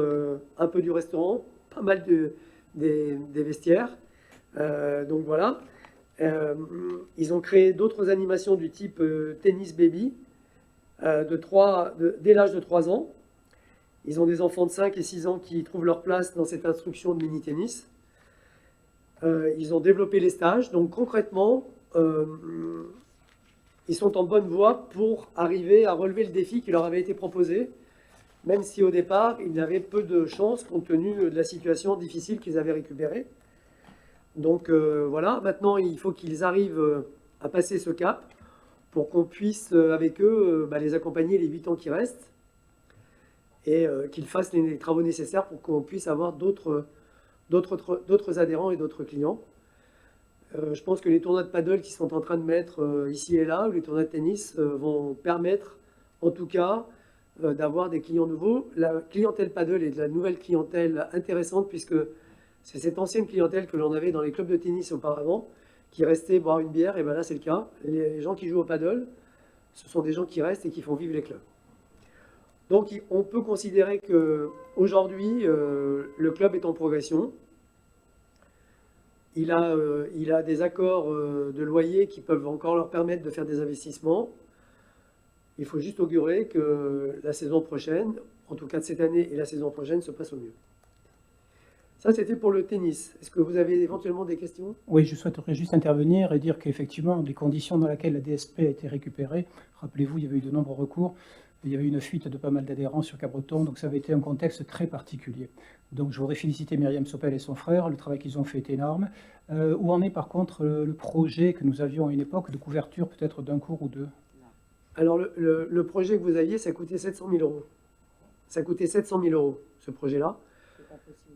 un peu du restaurant, pas mal des vestiaires. Donc voilà. Ils ont créé d'autres animations du type tennis baby dès l'âge de 3 ans. Ils ont des enfants de 5 et 6 ans qui trouvent leur place dans cette instruction de mini-tennis. Ils ont développé les stages. Donc concrètement, ils sont en bonne voie pour arriver à relever le défi qui leur avait été proposé, même si au départ, ils avaient peu de chance compte tenu de la situation difficile qu'ils avaient récupérée. Donc voilà, maintenant il faut qu'ils arrivent à passer ce cap pour qu'on puisse avec eux les accompagner les 8 ans qui restent et qu'ils fassent les travaux nécessaires pour qu'on puisse avoir d'autres adhérents et d'autres clients. Je pense que les tournois de paddle qui sont en train de mettre ici et là, ou les tournois de tennis, vont permettre en tout cas d'avoir des clients nouveaux. La clientèle paddle est de la nouvelle clientèle intéressante puisque c'est cette ancienne clientèle que l'on avait dans les clubs de tennis auparavant qui restait boire une bière, et bien là c'est le cas. Les gens qui jouent au paddle, ce sont des gens qui restent et qui font vivre les clubs. Donc on peut considérer qu'aujourd'hui, le club est en progression. Il a des accords de loyer qui peuvent encore leur permettre de faire des investissements. Il faut juste augurer que la saison prochaine, en tout cas de cette année et la saison prochaine, se passe au mieux. Ça, c'était pour le tennis. Est-ce que vous avez éventuellement des questions? Oui, je souhaiterais juste intervenir et dire qu'effectivement, les conditions dans lesquelles la DSP a été récupérée, rappelez-vous, il y avait eu de nombreux recours, il y avait eu une fuite de pas mal d'adhérents sur Cabreton, donc ça avait été un contexte très particulier. Donc je voudrais féliciter Myriam Sopel et son frère, le travail qu'ils ont fait est énorme. Où en est par contre le projet que nous avions à une époque de couverture peut-être d'un cours ou deux? Alors, le projet que vous aviez, ça coûtait 700 000 euros. Ça coûtait 700 000 euros, ce projet-là.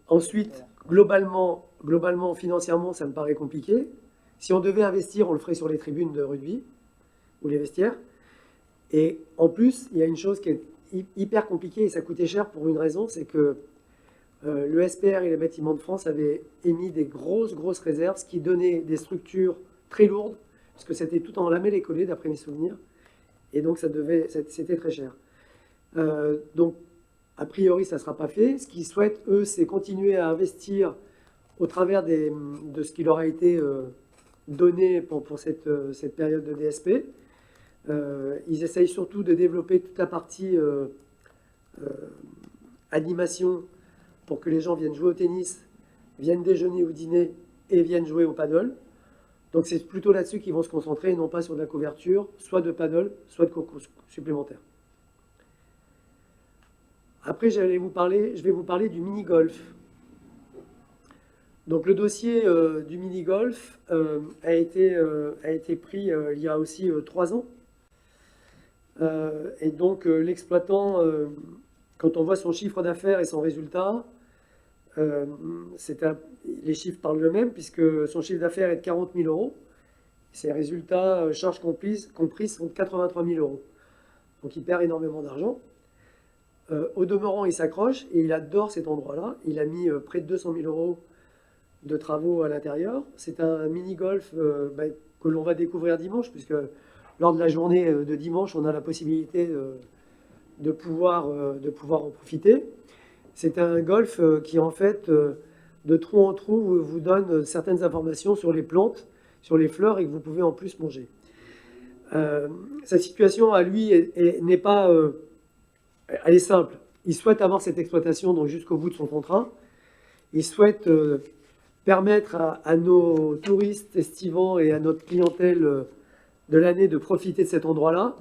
Ensuite, globalement, financièrement, ça me paraît compliqué. Si on devait investir, on le ferait sur les tribunes de rugby ou les vestiaires. Et en plus, il y a une chose qui est hyper compliquée et ça coûtait cher pour une raison, c'est que le SPR et les bâtiments de France avaient émis des grosses réserves, ce qui donnait des structures très lourdes, parce que c'était tout en lamelles et collé, d'après mes souvenirs. Et donc, c'était très cher. Donc, a priori, ça ne sera pas fait. Ce qu'ils souhaitent, eux, c'est continuer à investir au travers de ce qui leur a été donné pour cette période de DSP. Ils essayent surtout de développer toute la partie animation pour que les gens viennent jouer au tennis, viennent déjeuner ou dîner et viennent jouer au paddle. Donc c'est plutôt là-dessus qu'ils vont se concentrer et non pas sur de la couverture, soit de paddle, soit de concours supplémentaires. Après, je vais vous parler du mini-golf. Donc le dossier du mini-golf a été pris il y a aussi 3 ans. Et donc l'exploitant, quand on voit son chiffre d'affaires et son résultat, les chiffres parlent eux-mêmes, puisque son chiffre d'affaires est de 40 000 euros. Ses résultats, charges comprises, sont de 83 000 euros. Donc il perd énormément d'argent. Au demeurant, il s'accroche et il adore cet endroit-là. Il a mis près de 200 000 euros de travaux à l'intérieur. C'est un mini-golf que l'on va découvrir dimanche, puisque lors de la journée de dimanche, on a la possibilité de pouvoir en profiter. C'est un golf qui, en fait, de trou en trou, vous donne certaines informations sur les plantes, sur les fleurs, et que vous pouvez en plus manger. Sa situation à lui n'est pas... elle est simple. Il souhaite avoir cette exploitation donc jusqu'au bout de son contrat. Il souhaite permettre à nos touristes estivants et à notre clientèle de l'année de profiter de cet endroit-là.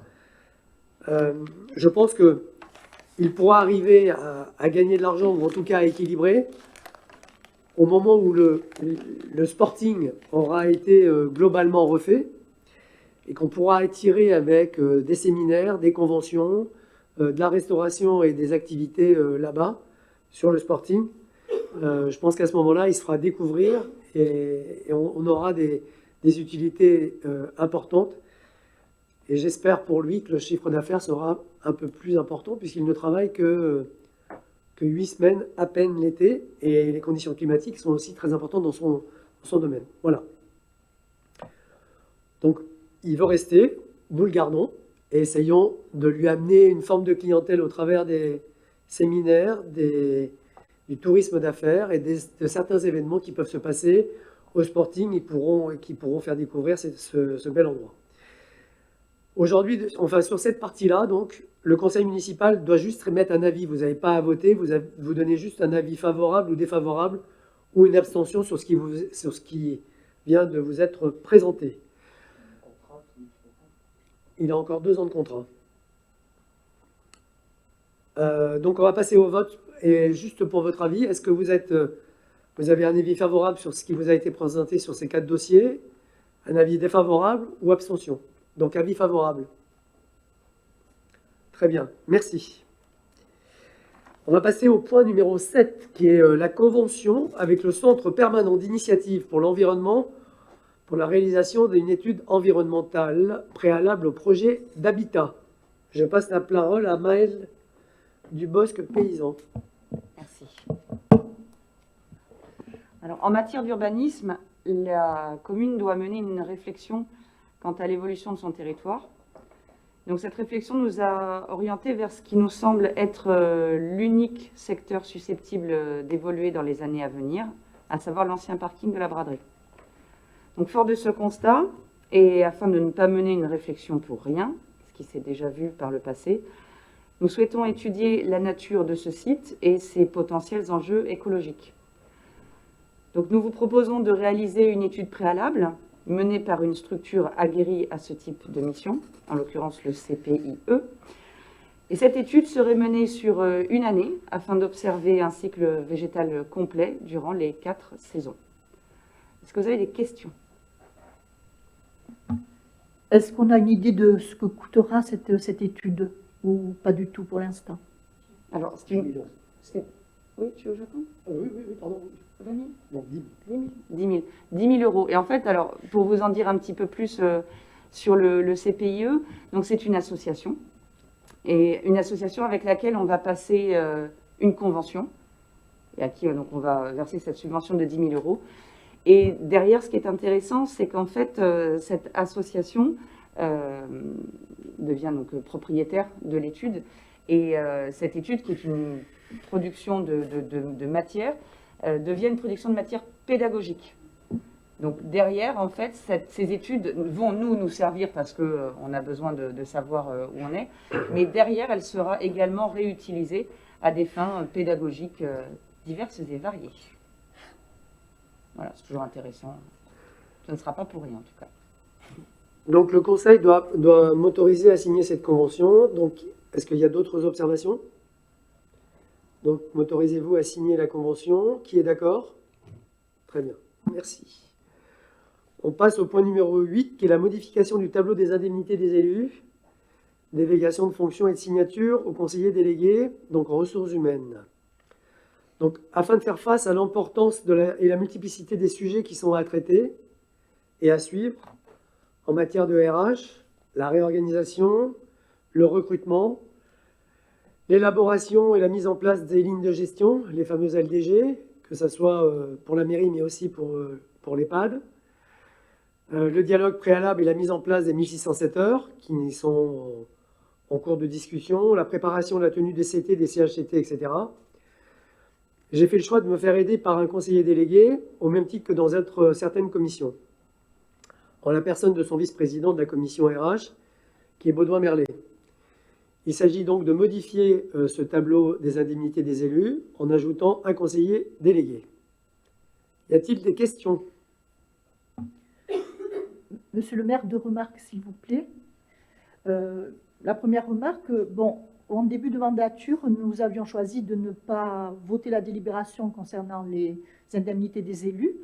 Je pense qu'il pourra arriver à gagner de l'argent, ou en tout cas à équilibrer, au moment où le sporting aura été globalement refait et qu'on pourra attirer avec des séminaires, des conventions, de la restauration et des activités là-bas, sur le sporting. Je pense qu'à ce moment-là, il se fera découvrir et on aura des utilités importantes. Et j'espère pour lui que le chiffre d'affaires sera un peu plus important, puisqu'il ne travaille que 8 semaines à peine l'été, et les conditions climatiques sont aussi très importantes dans son domaine. Voilà. Donc, il veut rester, nous le gardons, et essayons de lui amener une forme de clientèle au travers des séminaires, du tourisme d'affaires et de certains événements qui peuvent se passer au sporting qui pourront faire découvrir ce bel endroit. Aujourd'hui, enfin sur cette partie-là, donc, le conseil municipal doit juste émettre un avis. Vous n'avez pas à voter, vous donnez juste un avis favorable ou défavorable ou une abstention sur ce qui vient de vous être présenté. Il a encore 2 ans de contrat. Donc on va passer au vote. Et juste pour votre avis, est-ce que vous avez un avis favorable sur ce qui vous a été présenté sur ces 4 dossiers, un avis défavorable ou abstention? Donc avis favorable. Très bien, merci. On va passer au point numéro 7, qui est la convention avec le Centre permanent d'initiative pour l'environnement pour la réalisation d'une étude environnementale préalable au projet d'habitat. Je passe la parole à Maëlle Dubosc, paysan. Merci. Alors, en matière d'urbanisme, la commune doit mener une réflexion quant à l'évolution de son territoire. Donc, cette réflexion nous a orientés vers ce qui nous semble être l'unique secteur susceptible d'évoluer dans les années à venir, à savoir l'ancien parking de la braderie. Donc, fort de ce constat, et afin de ne pas mener une réflexion pour rien, ce qui s'est déjà vu par le passé, nous souhaitons étudier la nature de ce site et ses potentiels enjeux écologiques. Donc nous vous proposons de réaliser une étude préalable menée par une structure aguerrie à ce type de mission, en l'occurrence le CPIE. Et cette étude serait menée sur une année afin d'observer un cycle végétal complet durant les 4 saisons. Est-ce que vous avez des questions? Est-ce qu'on a une idée de ce que coûtera cette étude ou pas du tout pour l'instant? Alors, c'est une... Oui, tu veux que je réponde? Oui, pardon. 20 000? Non, 10 000. 10 000. 10 000 euros. Et en fait, alors, pour vous en dire un petit peu plus sur le CPIE, donc c'est une association. Et une association avec laquelle on va passer une convention, et à qui donc, on va verser cette subvention de 10 000 euros. Et derrière, ce qui est intéressant, c'est qu'en fait, cette association devient donc propriétaire de l'étude. Et cette étude, qui est une production de matière, devient une production de matière pédagogique. Donc derrière, en fait, ces études vont nous servir parce qu'on a besoin de savoir où on est, mais derrière, elle sera également réutilisée à des fins pédagogiques diverses et variées. Voilà, c'est toujours intéressant. Ce ne sera pas pour rien, en tout cas. Donc le Conseil doit m'autoriser à signer cette convention. Donc, est-ce qu'il y a d'autres observations? Donc, m'autorisez-vous à signer la convention? Qui est d'accord? Très bien, merci. On passe au point numéro 8, qui est la modification du tableau des indemnités des élus, délégation de fonctions et de signature aux conseillers délégués, donc en ressources humaines. Donc, afin de faire face à l'importance et la multiplicité des sujets qui sont à traiter et à suivre en matière de RH, la réorganisation, le recrutement, l'élaboration et la mise en place des lignes de gestion, les fameuses LDG, que ce soit pour la mairie mais aussi pour l'EHPAD, le dialogue préalable et la mise en place des 1607 heures qui sont en cours de discussion, la préparation de la tenue des CT, des CHCT, etc. J'ai fait le choix de me faire aider par un conseiller délégué, au même titre que dans certaines commissions, en la personne de son vice-président de la commission RH, qui est Baudouin Merlet. Il s'agit donc de modifier ce tableau des indemnités des élus en ajoutant un conseiller délégué. Y a-t-il des questions? Monsieur le maire, 2 remarques, s'il vous plaît. La première remarque, bon, en début de mandature, nous avions choisi de ne pas voter la délibération concernant les indemnités des élus.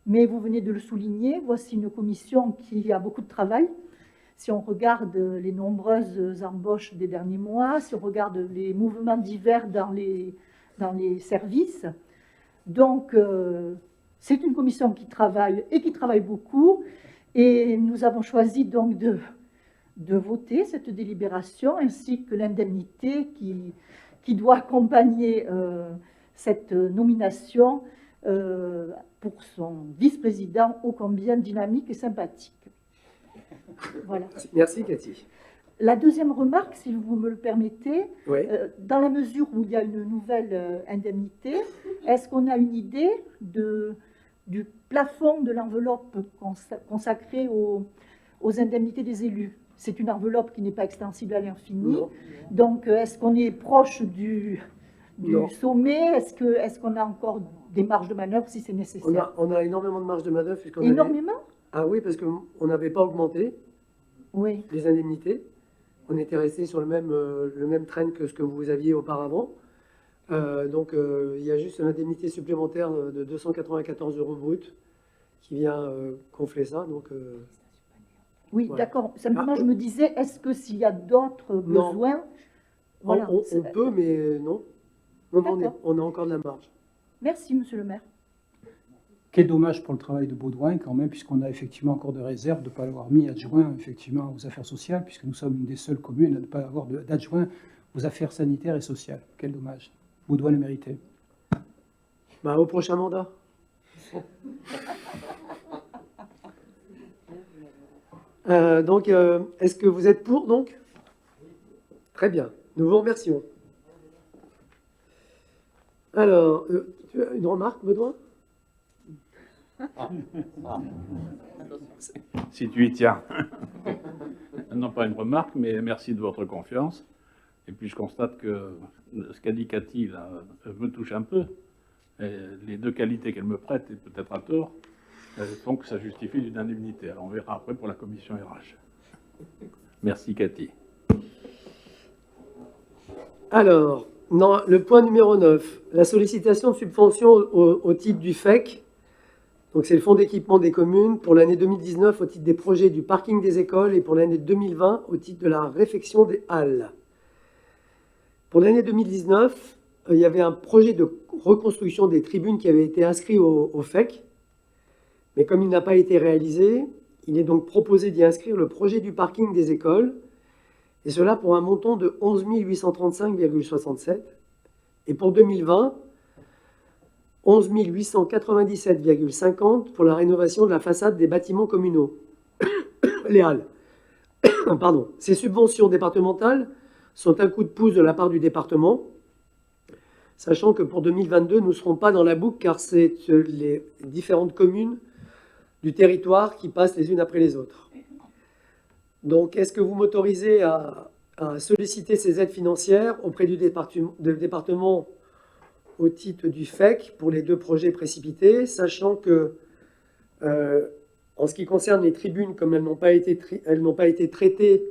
Mais vous venez de le souligner, voici une commission qui a beaucoup de travail. Si on regarde les nombreuses embauches des derniers mois, si on regarde les mouvements divers dans les services. Donc, c'est une commission qui travaille et qui travaille beaucoup. Et nous avons choisi donc de voter cette délibération ainsi que l'indemnité qui doit accompagner cette nomination pour son vice-président ô combien dynamique et sympathique. Voilà. Merci Cathy. La deuxième remarque, si vous me le permettez, Oui. dans la mesure où il y a une nouvelle indemnité, est-ce qu'on a une idée du plafond de l'enveloppe consacrée aux indemnités des élus? C'est une enveloppe qui n'est pas extensible à l'infini. Non. Donc, est-ce qu'on est proche du sommet? Est-ce qu'on a encore des marges de manœuvre si c'est nécessaire? On a énormément de marge de manœuvre. Énormément? Ah oui, parce qu'on n'avait pas augmenté Oui. les indemnités. On était resté sur le même trend que ce que vous aviez auparavant. Donc, il y a juste une indemnité supplémentaire de 294 € brut qui vient gonfler ça. Donc, Oui, voilà. d'accord. Simplement, je me disais, est-ce que s'il y a d'autres Non. besoins, voilà. on peut, mais non. Non, D'accord. on a encore de la marge. Merci, monsieur le maire. Quel dommage pour le travail de Baudouin quand même, puisqu'on a effectivement encore de réserve de ne pas l'avoir mis adjoint effectivement aux affaires sociales, puisque nous sommes une des seules communes à ne pas avoir d'adjoint aux affaires sanitaires et sociales. Quel dommage. Baudouin le méritait. Bah, au prochain mandat. Donc, est-ce que vous êtes pour, donc? Très bien. Nous vous remercions. Alors, tu as une remarque, Baudouin? Si tu y tiens. Non pas une remarque, mais merci de votre confiance. Et puis je constate que ce qu'a dit Cathy là, me touche un peu. Les deux qualités qu'elle me prête, et peut-être à tort, font que ça justifie une indemnité. Alors on verra après pour la commission RH. Merci Cathy. Alors, le point numéro 9, la sollicitation de subvention au titre du FEC. Donc c'est le fonds d'équipement des communes pour l'année 2019 au titre des projets du parking des écoles et pour l'année 2020 au titre de la réfection des halles. Pour l'année 2019, il y avait un projet de reconstruction des tribunes qui avait été inscrit au FEC, mais comme il n'a pas été réalisé, il est donc proposé d'y inscrire le projet du parking des écoles, et cela pour un montant de 11 835,67. Et pour 2020, 11 897,50 pour la rénovation de la façade des bâtiments communaux, les halles. Pardon. Ces subventions départementales sont un coup de pouce de la part du département, sachant que pour 2022, nous ne serons pas dans la boucle car c'est les différentes communes du territoire qui passent les unes après les autres. Donc, est-ce que vous m'autorisez à solliciter ces aides financières auprès du département au titre du FEC pour les deux projets précipités, sachant que, en ce qui concerne les tribunes, comme elles n'ont pas été traitées,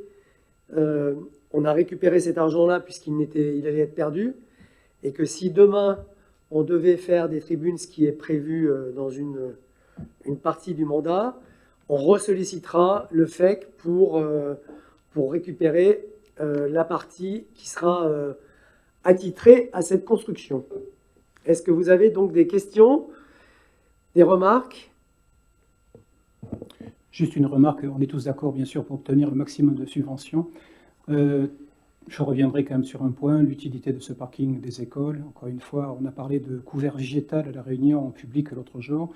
on a récupéré cet argent-là puisqu'il allait être perdu, et que si demain on devait faire des tribunes, ce qui est prévu dans une partie du mandat, on ressollicitera le FEC pour récupérer la partie qui sera attitrée à cette construction. Est-ce que vous avez donc des questions, des remarques? Juste une remarque, on est tous d'accord bien sûr pour obtenir le maximum de subventions. Je reviendrai quand même sur un point, l'utilité de ce parking des écoles. Encore une fois, on a parlé de couvert végétal à la réunion en public l'autre jour.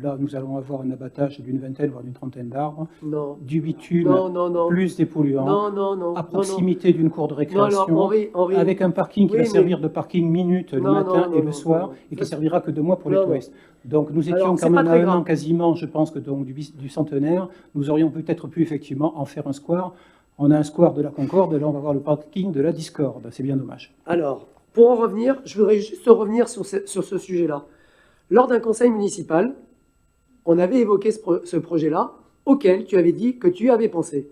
Là, nous allons avoir un abattage d'une vingtaine, voire d'une trentaine d'arbres. Non. Du bitume, Non. plus des polluants. Non. À proximité d'une cour de récréation, alors, Henri, avec un parking qui oui, va mais- servir de parking minute le matin et le non, soir, non. et qui servira que 2 mois pour les Non. touristes. Donc nous étions Alors, c'est quand pas même à très un grave. an quasiment, je pense, que donc, du centenaire. Nous aurions peut-être pu effectivement en faire un square. On a un square de la Concorde, là on va voir le parking de la Discorde. C'est bien dommage. Alors, pour en revenir, je voudrais juste revenir sur ce sujet-là. Lors d'un conseil municipal, on avait évoqué ce projet-là, auquel tu avais dit que tu y avais pensé.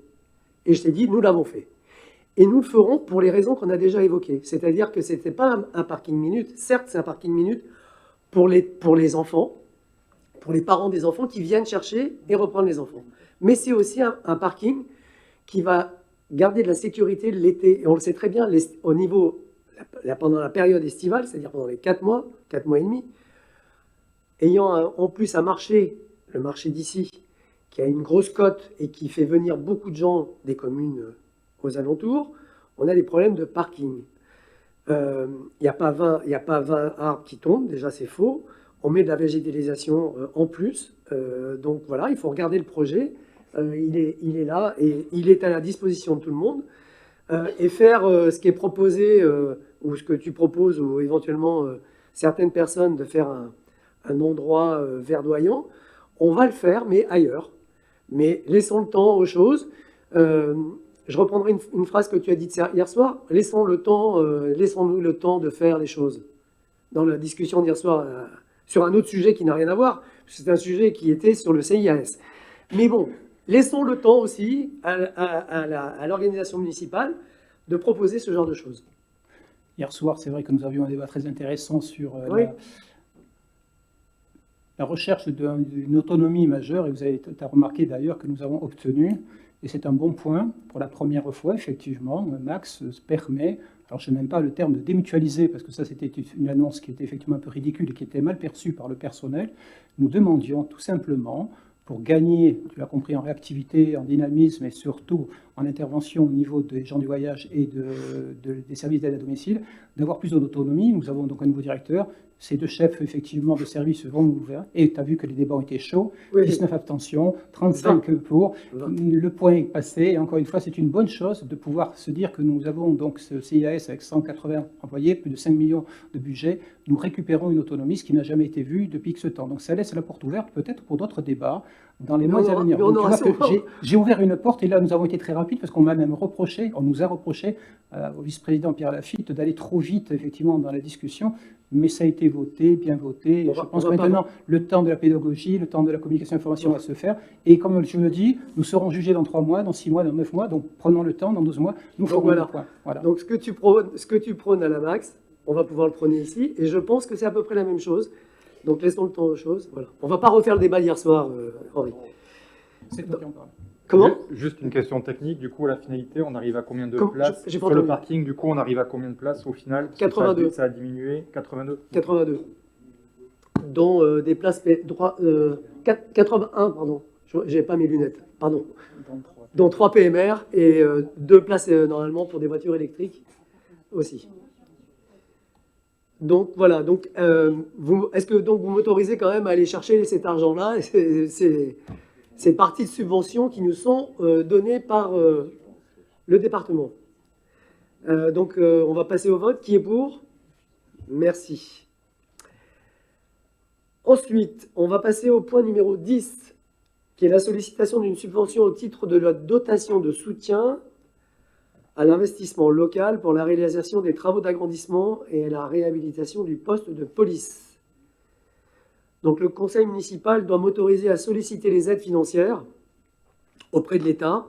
Et je t'ai dit, nous l'avons fait. Et nous le ferons pour les raisons qu'on a déjà évoquées. C'est-à-dire que ce n'était pas un parking minute. Certes, c'est un parking minute pour les enfants, pour les parents des enfants qui viennent chercher et reprendre les enfants. Mais c'est aussi un parking qui va garder de la sécurité l'été. Et on le sait très bien, au niveau, pendant la période estivale, c'est-à-dire pendant les 4 mois et demi, ayant en plus un marché, le marché d'ici, qui a une grosse cote et qui fait venir beaucoup de gens des communes aux alentours, on a des problèmes de parking. Il n'y a pas 20 arbres qui tombent, déjà c'est faux. On met de la végétalisation en plus. Donc voilà, il faut regarder le projet. Il est là et il est à la disposition de tout le monde. Et faire ce qui est proposé, ou ce que tu proposes, ou éventuellement certaines personnes de faire un endroit verdoyant, on va le faire, mais ailleurs. Mais laissons le temps aux choses. Je reprendrai une phrase que tu as dite hier soir. Laissons-nous le temps de faire les choses. Dans la discussion d'hier soir, sur un autre sujet qui n'a rien à voir, c'est un sujet qui était sur le CIAS. Mais bon, laissons le temps aussi à l'organisation municipale de proposer ce genre de choses. Hier soir, c'est vrai que nous avions un débat très intéressant sur Oui. la recherche d'une autonomie majeure, et vous avez remarqué d'ailleurs que nous avons obtenu, et c'est un bon point, pour la première fois, effectivement, Max permet, alors je n'aime pas le terme de démutualiser, parce que ça c'était une annonce qui était effectivement un peu ridicule et qui était mal perçue par le personnel, nous demandions tout simplement, pour gagner, tu l'as compris, en réactivité, en dynamisme et surtout en intervention au niveau des gens du voyage et des services d'aide à domicile, d'avoir plus d'autonomie. Nous avons donc un nouveau directeur. Ces 2 chefs, effectivement, de service vont nous ouvrir. Et tu as vu que les débats ont été chauds. Oui. 19 abstentions, 35 pour. 20. Le point est passé. Et encore une fois, c'est une bonne chose de pouvoir se dire que nous avons donc ce CIAS avec 180 employés, plus de 5 millions de budget. Nous récupérons une autonomie, ce qui n'a jamais été vu depuis que ce temps. Donc ça laisse la porte ouverte peut-être pour d'autres débats dans les mois à venir. Donc, tu vois que j'ai ouvert une porte et là nous avons été très rapides parce qu'on m'a même reproché, on nous a reproché au vice-président Pierre Lafitte d'aller trop vite effectivement dans la discussion. mais ça a été voté, bien voté. On Je va- pense on que va pas- maintenant, le temps de la pédagogie, le temps de la communication et information va se faire. Et comme je le dis, nous serons jugés dans 3 mois, dans 6 mois, dans 9 mois. Donc prenons le temps, dans 12 mois, nous ferons voilà. le point. Voilà. Donc ce que tu prônes à la Max, on va pouvoir le prôner ici, et je pense que c'est à peu près la même chose. Donc laissons le temps aux choses. Voilà. On va pas refaire le débat d'hier soir, Henri. C'est toi qui en parle. Comment? Juste une question technique, du coup, à la finalité, on arrive à combien de Comme- places j'ai pas sur le entendu. parking? Du coup, on arrive à combien de places au final? Parce que 82. Ça a diminué, 82. 82. Dont des places 81, pardon. J'ai pas mes lunettes. Pardon. Dont 3 PMR et 2 places normalement pour des voitures électriques aussi. Donc voilà. Donc est-ce que donc vous m'autorisez quand même à aller chercher cet argent-là? Ces parties de subventions qui nous sont données par le département. Donc on va passer au vote. Qui est pour? Merci. Ensuite, on va passer au point numéro 10, qui est la sollicitation d'une subvention au titre de la dotation de soutien à l'investissement local pour la réalisation des travaux d'agrandissement et à la réhabilitation du poste de police. Donc le conseil municipal doit m'autoriser à solliciter les aides financières auprès de l'État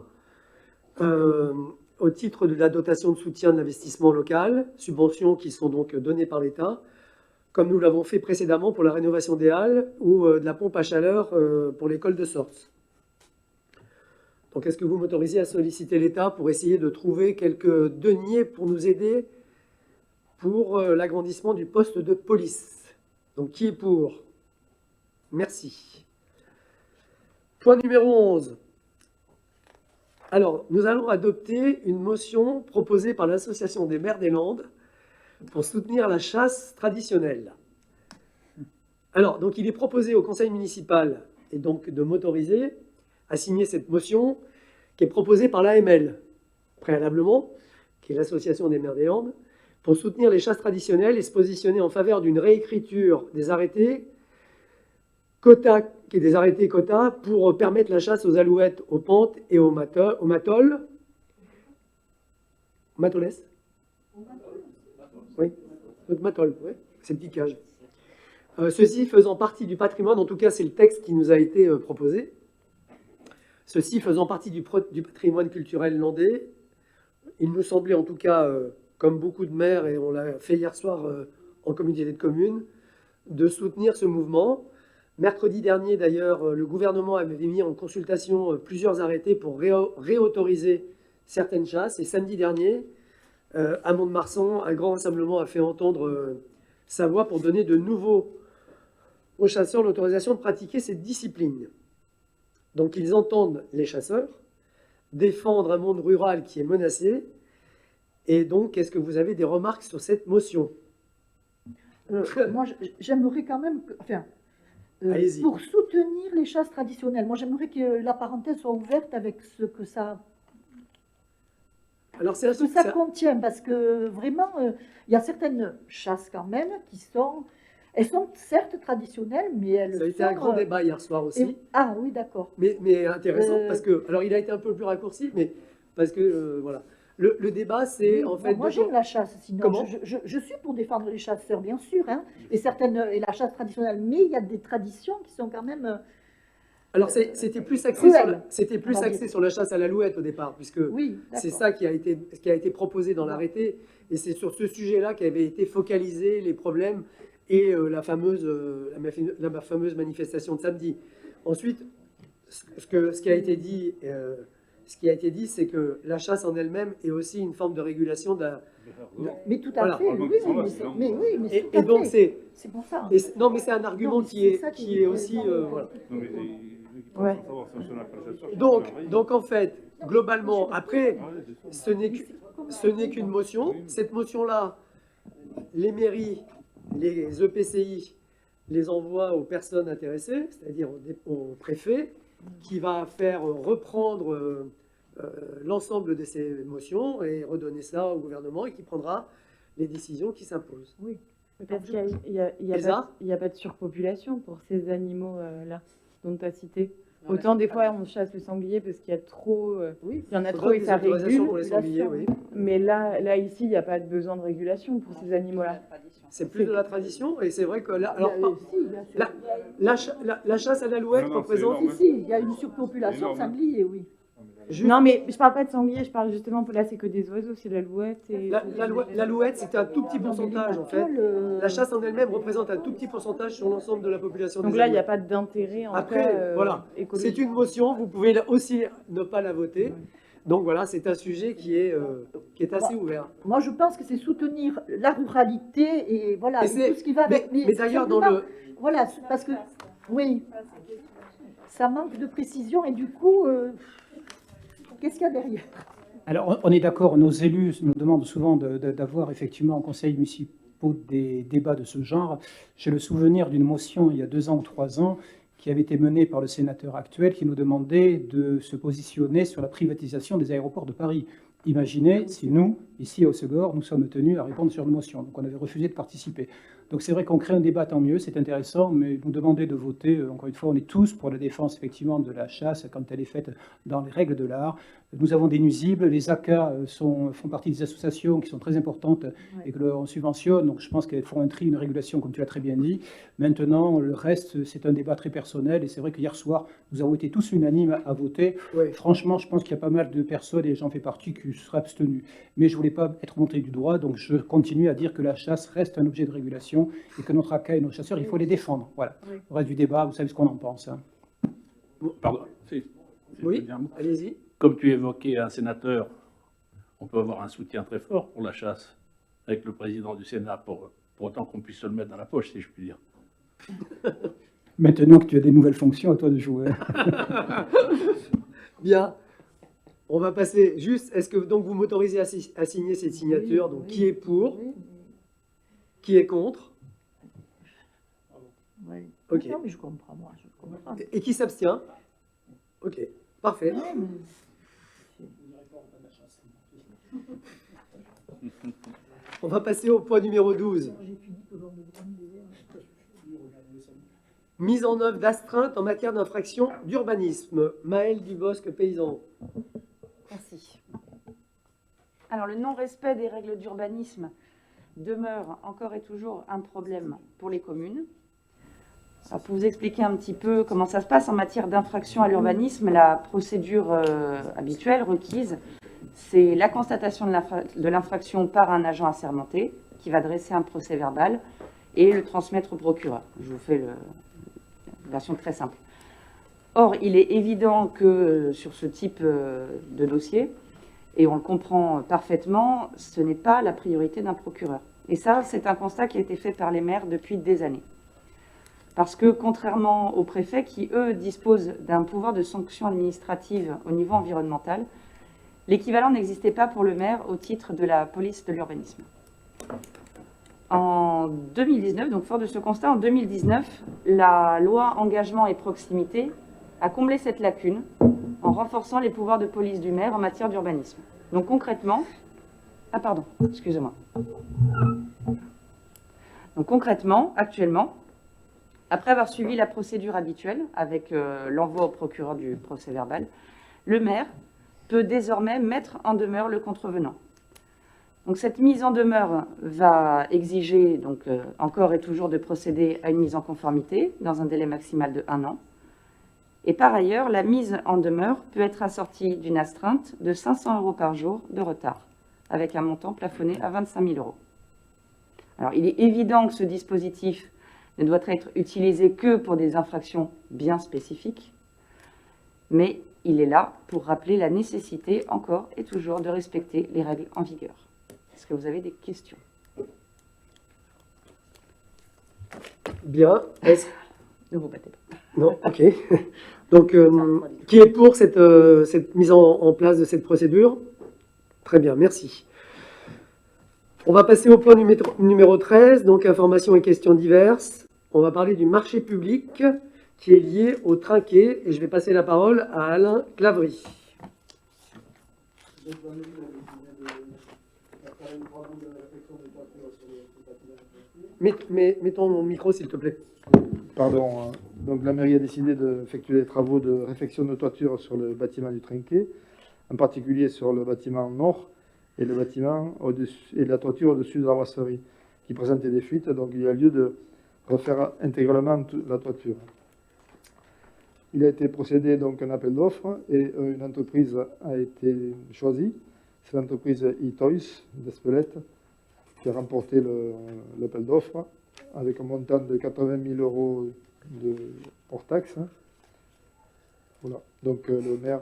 au titre de la dotation de soutien de l'investissement local, subventions qui sont donc données par l'État, comme nous l'avons fait précédemment pour la rénovation des halles ou de la pompe à chaleur pour l'école de Sorts. Donc est-ce que vous m'autorisez à solliciter l'État pour essayer de trouver quelques deniers pour nous aider pour l'agrandissement du poste de police? Donc qui est pour? Merci. Point numéro 11. Alors, nous allons adopter une motion proposée par l'Association des maires des Landes pour soutenir la chasse traditionnelle. Alors, donc il est proposé au conseil municipal et donc de m'autoriser à signer cette motion qui est proposée par l'AML, préalablement, qui est l'Association des maires des Landes, pour soutenir les chasses traditionnelles et se positionner en faveur d'une réécriture des arrêtés quotas, qui est des arrêtés quotas, pour permettre la chasse aux alouettes, aux pentes et aux matoles. Matoles? Oui, matol, oui, ces petits cages. Ceci faisant partie du patrimoine, en tout cas c'est le texte qui nous a été proposé, ceci faisant partie du patrimoine culturel landais, il nous semblait en tout cas, comme beaucoup de maires, et on l'a fait hier soir en communauté de communes, de soutenir ce mouvement. Mercredi dernier, d'ailleurs, le gouvernement avait mis en consultation plusieurs arrêtés pour réautoriser certaines chasses. Et samedi dernier, à Mont-de-Marsan, un grand rassemblement a fait entendre sa voix pour donner de nouveau aux chasseurs l'autorisation de pratiquer cette discipline. Donc ils entendent les chasseurs défendre un monde rural qui est menacé. Et donc, est-ce que vous avez des remarques sur cette motion? Moi, j'aimerais quand même, Allez-y. pour soutenir les chasses traditionnelles, moi j'aimerais que la parenthèse soit ouverte avec ce que ça, Alors, c'est un ce que truc, ça contient, parce que vraiment, il y a certaines chasses quand même elles sont certes traditionnelles, mais elles ça a été sont, un grand débat hier soir aussi. Ah oui, d'accord. Mais intéressant, parce que, alors il a été un peu plus raccourci, mais parce que, voilà. Le débat, c'est en fait... Moi j'aime la chasse, sinon Comment je suis pour défendre les chasseurs, bien sûr, hein, et la chasse traditionnelle, mais il y a des traditions qui sont quand même... Alors c'était plus axé, Cruel, on va axé dire. sur la chasse à l'alouette au départ, puisque Oui, c'est d'accord. ça qui a été proposé dans l'arrêté, et c'est sur ce sujet-là qu'avaient été focalisés les problèmes et la fameuse manifestation de samedi. Ensuite, ce qui a été dit, c'est que la chasse en elle-même est aussi une forme de régulation de la... Mais tout à Voilà. fait, oui, mais c'est tout Et à donc fait. C'est pour ça. non, mais c'est un argument Non, mais qui c'est ça est aussi... voilà. Ouais. Donc en fait, globalement, après, ce n'est qu'une motion. Cette motion-là, les mairies, les EPCI, les envoient aux personnes intéressées, c'est-à-dire au préfet, qui va faire reprendre l'ensemble de ces motions et redonner ça au gouvernement et qui prendra les décisions qui s'imposent. Oui. Parce qu'il n'y a, Elsa pas de surpopulation pour ces animaux-là dont tu as cité. Autant des fois on chasse le sanglier parce qu'il y a trop, Oui. il y en a Faudra trop et des ça autorisations régule. pour les sangliers, oui. Mais là ici, il n'y a pas de besoin de régulation pour ces animaux-là. C'est plus de la tradition, et c'est vrai que là, alors, Si, bien sûr. la chasse à l'alouette représente... Si, si, il y a une surpopulation de sangliers, oui. juste- Non, mais je parle pas de sanglier, je parle justement, là c'est que des oiseaux, c'est l'alouette. Et... L'alouette, c'est un tout petit pourcentage, en fait. Le- La chasse en elle-même représente un tout petit pourcentage sur l'ensemble de la population Donc des là, il n'y a alouettes. pas d'intérêt en Après, tout cas, voilà, écologique. c'est une motion, vous pouvez aussi ne pas la voter. Donc voilà, c'est un sujet qui est assez ouvert. Moi, je pense que c'est soutenir la ruralité et voilà, Et et c'est- tout ce qui va avec. mais d'ailleurs, dans simplement, le... Voilà, parce que, oui, ça manque de précision et du coup, qu'est-ce qu'il y a derrière? Alors, on est d'accord, nos élus nous demandent souvent d'avoir effectivement en conseil municipal des débats de ce genre. J'ai le souvenir d'une motion il y a 2 ans ou 3 ans qui avait été menée par le sénateur actuel qui nous demandait de se positionner sur la privatisation des aéroports de Paris. Imaginez si nous, ici à Hossegor, nous sommes tenus à répondre sur une motion. Donc on avait refusé de participer. Donc c'est vrai qu'on crée un débat, tant mieux, c'est intéressant, mais nous demander de voter, encore une fois, on est tous pour la défense effectivement de la chasse quand elle est faite dans les règles de l'art. Nous avons des nuisibles, les ACA font partie des associations qui sont très importantes et que l'on subventionne, donc je pense qu'elles feront un tri, une régulation, comme tu l'as très bien dit. Maintenant, le reste, c'est un débat très personnel, et c'est vrai que hier soir, nous avons été tous unanimes à voter. Ouais. Franchement, je pense qu'il y a pas mal de personnes, et j'en fais partie, qui seraient abstenues. Mais je ne voulais pas être monté du doigt, donc je continue à dire que la chasse reste un objet de régulation, et que notre ACA et nos chasseurs, il faut les défendre. Voilà. Oui. Le reste du débat, vous savez ce qu'on en pense. Hein. Pardon. Si je peux Oui, dire un mot. allez-y. Comme tu évoquais un sénateur, on peut avoir un soutien très fort pour la chasse avec le président du Sénat, pour autant qu'on puisse se le mettre dans la poche, si je puis dire. Maintenant que tu as des nouvelles fonctions, à toi de jouer. Bien. On va passer juste, est-ce que donc vous m'autorisez à signer cette signature? Donc qui est pour? Oui, Qui est contre? oui. Ok. Non, mais je comprends, moi, je comprends. Et qui s'abstient? Ok, parfait. Ouais, mais- On va passer au point numéro 12. Mise en œuvre d'astreintes en matière d'infraction d'urbanisme. Maëlle Dubosc, paysan. Merci. Alors, le non-respect des règles d'urbanisme demeure encore et toujours un problème pour les communes. Alors, pour vous expliquer un petit peu comment ça se passe en matière d'infraction à l'urbanisme, la procédure habituelle requise, c'est la constatation de l'infraction par un agent assermenté qui va dresser un procès-verbal et le transmettre au procureur. Je vous fais la version très simple. Or, il est évident que sur ce type de dossier, et on le comprend parfaitement, ce n'est pas la priorité d'un procureur. Et ça, c'est un constat qui a été fait par les maires depuis des années. Parce que, contrairement aux préfets qui, eux, disposent d'un pouvoir de sanction administrative au niveau environnemental, l'équivalent n'existait pas pour le maire au titre de la police de l'urbanisme. En 2019, donc fort de ce constat, en 2019, la loi Engagement et Proximité a comblé cette lacune en renforçant les pouvoirs de police du maire en matière d'urbanisme. Donc concrètement... Ah pardon, excusez-moi. Donc concrètement, actuellement, après avoir suivi la procédure habituelle avec l'envoi au procureur du procès-verbal, le maire peut désormais mettre en demeure le contrevenant. Donc cette mise en demeure va exiger donc, encore et toujours de procéder à une mise en conformité dans un délai maximal de 1 an. Et par ailleurs, la mise en demeure peut être assortie d'une astreinte de 500 € par jour de retard, avec un montant plafonné à 25 000 €. Alors il est évident que ce dispositif ne doit être utilisé que pour des infractions bien spécifiques, mais il est là pour rappeler la nécessité, encore et toujours, de respecter les règles en vigueur. Est-ce que vous avez des questions? Bien. Ne vous battez pas. Non, ok. Donc, qui est pour cette mise en place de cette procédure? Très bien, merci. On va passer au point numéro 13, donc informations et questions diverses. On va parler du marché public qui est lié au trinquet, et je vais passer la parole à Alain Clavry. Mets ton micro, s'il te plaît. Donc la mairie a décidé d'effectuer des travaux de réfection de toiture sur le bâtiment du Trinquet, en particulier sur le bâtiment nord et le bâtiment et la toiture au-dessus de la brasserie, qui présentait des fuites. Donc il y a lieu de refaire intégralement la toiture. Il a été procédé donc à un appel d'offres et une entreprise a été choisie. C'est l'entreprise eToys d'Espelette qui a remporté l'appel d'offres avec un montant de 80 000 euros hors taxe. Voilà. Donc le maire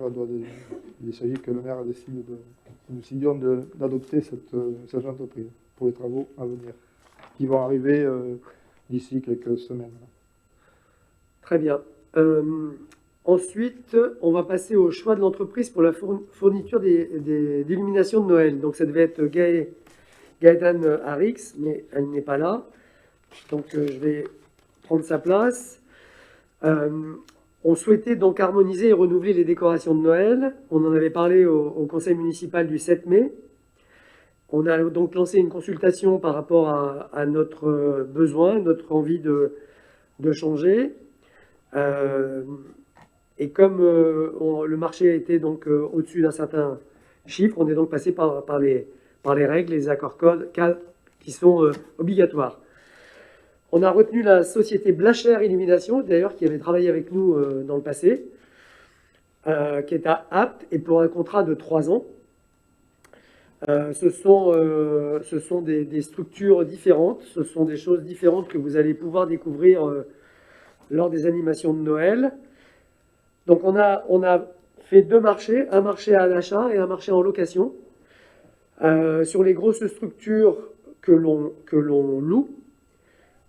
il s'agit que le maire nous décidions d'adopter cette entreprise pour les travaux à venir, qui vont arriver d'ici quelques semaines. Très bien. Ensuite, on va passer au choix de l'entreprise pour la fourniture d'illumination de Noël. Donc ça devait être Gaëtan Harix, mais elle n'est pas là. Donc je vais prendre sa place. On souhaitait donc harmoniser et renouveler les décorations de Noël. On en avait parlé au conseil municipal du 7 mai. On a donc lancé une consultation par rapport à notre besoin, notre envie de changer. Et comme le marché a été donc au-dessus d'un certain chiffre, on est donc passé par les règles, les accords cadres qui sont obligatoires. On a retenu la société Blacher Illumination, d'ailleurs, qui avait travaillé avec nous dans le passé, qui est apte et pour un contrat de 3 ans. Ce sont des structures différentes, ce sont des choses différentes que vous allez pouvoir découvrir lors des animations de Noël. Donc on a fait 2 marchés, un marché à l'achat et un marché en location. Sur les grosses structures que l'on loue,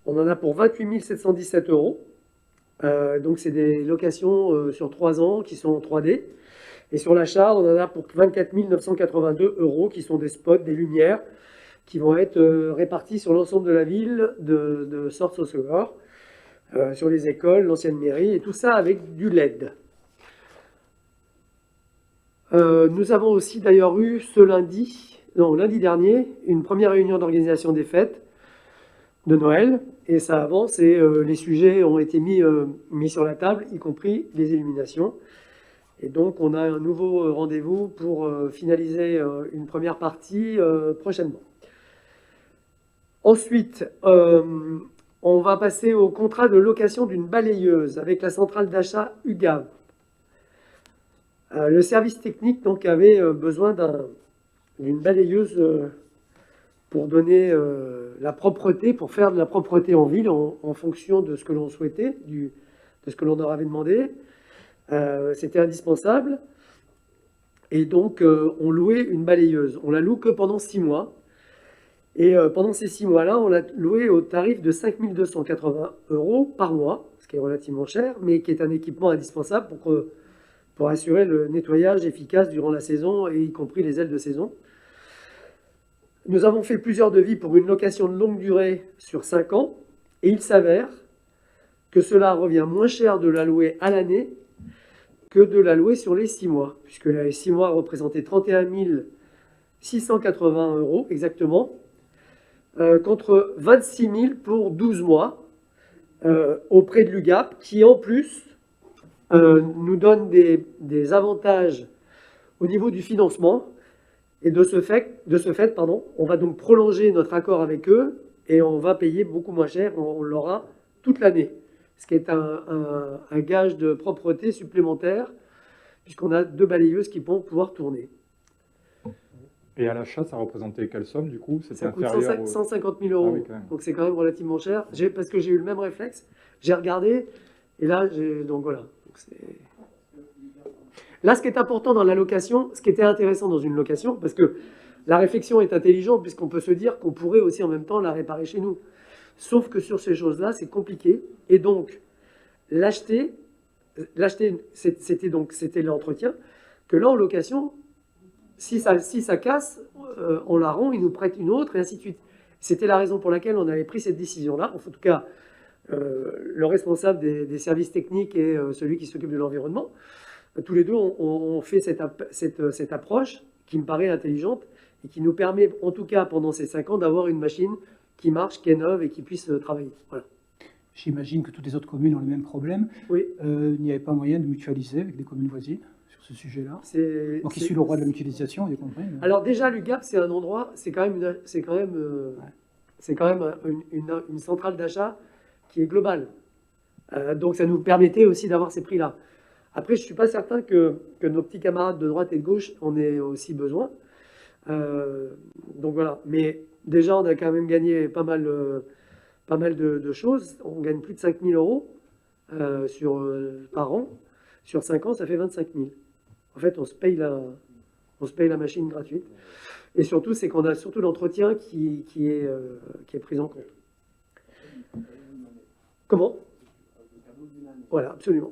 on en a pour 28 717 euros. Donc c'est des locations sur 3 ans qui sont en 3D. Et sur l'achat, on en a pour 24 982 euros qui sont des spots, des lumières, qui vont être répartis sur l'ensemble de la ville de Sorts-au-Segor, sur les écoles, l'ancienne mairie, et tout ça avec du LED. Nous avons aussi d'ailleurs eu lundi dernier, une première réunion d'organisation des fêtes de Noël, et ça avance, et les sujets ont été mis sur la table, y compris les illuminations. Et donc on a un nouveau rendez-vous pour finaliser une première partie prochainement. Ensuite, on va passer au contrat de location d'une balayeuse avec la centrale d'achat UGAV. Le service technique donc avait besoin d'une balayeuse pour donner la propreté, pour faire de la propreté en ville en fonction de ce que l'on souhaitait, de ce que l'on leur avait demandé. C'était indispensable. Et donc on louait une balayeuse. On la loue que pendant 6 mois. Et pendant ces 6 mois-là, on l'a louée au tarif de 5 280 euros par mois, ce qui est relativement cher, mais qui est un équipement indispensable pour assurer le nettoyage efficace durant la saison, et y compris les ailes de saison. Nous avons fait plusieurs devis pour une location de longue durée sur 5 ans, et il s'avère que cela revient moins cher de la louer à l'année que de la louer sur les 6 mois, puisque les 6 mois représentaient 31 680 euros exactement, contre 26 000 pour 12 mois auprès de l'UGAP, qui en plus nous donne des avantages au niveau du financement. Et de ce fait, on va donc prolonger notre accord avec eux et on va payer beaucoup moins cher, on l'aura toute l'année. Ce qui est un gage de propreté supplémentaire, puisqu'on a 2 balayeuses qui vont pouvoir tourner. Et à l'achat, ça représentait quelle somme du coup? Ça coûte 150 000 euros, ah oui, quand même. Donc c'est quand même relativement cher. Parce que j'ai eu le même réflexe, j'ai regardé, et là, donc voilà. Là, ce qui est important dans la location, ce qui était intéressant dans une location, parce que la réflexion est intelligente, puisqu'on peut se dire qu'on pourrait aussi en même temps la réparer chez nous. Sauf que sur ces choses-là, c'est compliqué. Et donc, l'acheter, c'était l'entretien, que là, en location, si ça casse, on la rend, ils nous prêtent une autre, et ainsi de suite. C'était la raison pour laquelle on avait pris cette décision-là. En tout cas, le responsable des services techniques et celui qui s'occupe de l'environnement, tous les deux ont fait cette approche qui me paraît intelligente et qui nous permet, en tout cas pendant ces 5 ans, d'avoir une machine qui marche, qui est neuve et qui puisse travailler. Voilà. J'imagine que toutes les autres communes ont le même problème. Oui. Il n'y avait pas moyen de mutualiser avec des communes voisines sur ce sujet-là. Donc, qui suis le roi de la mutualisation, vous avez compris. Alors déjà, l'UGAP, c'est un endroit, c'est quand même une centrale d'achat qui est globale. Donc ça nous permettait aussi d'avoir ces prix-là. Après, je ne suis pas certain que nos petits camarades de droite et de gauche en aient aussi besoin. Donc voilà. Mais déjà, on a quand même gagné pas mal de choses. On gagne plus de 5 000 euros par an. Sur 5 ans, ça fait 25 000. En fait, on se paye la machine gratuite. Et surtout, c'est qu'on a surtout l'entretien qui est pris en compte. Comment? Voilà, absolument.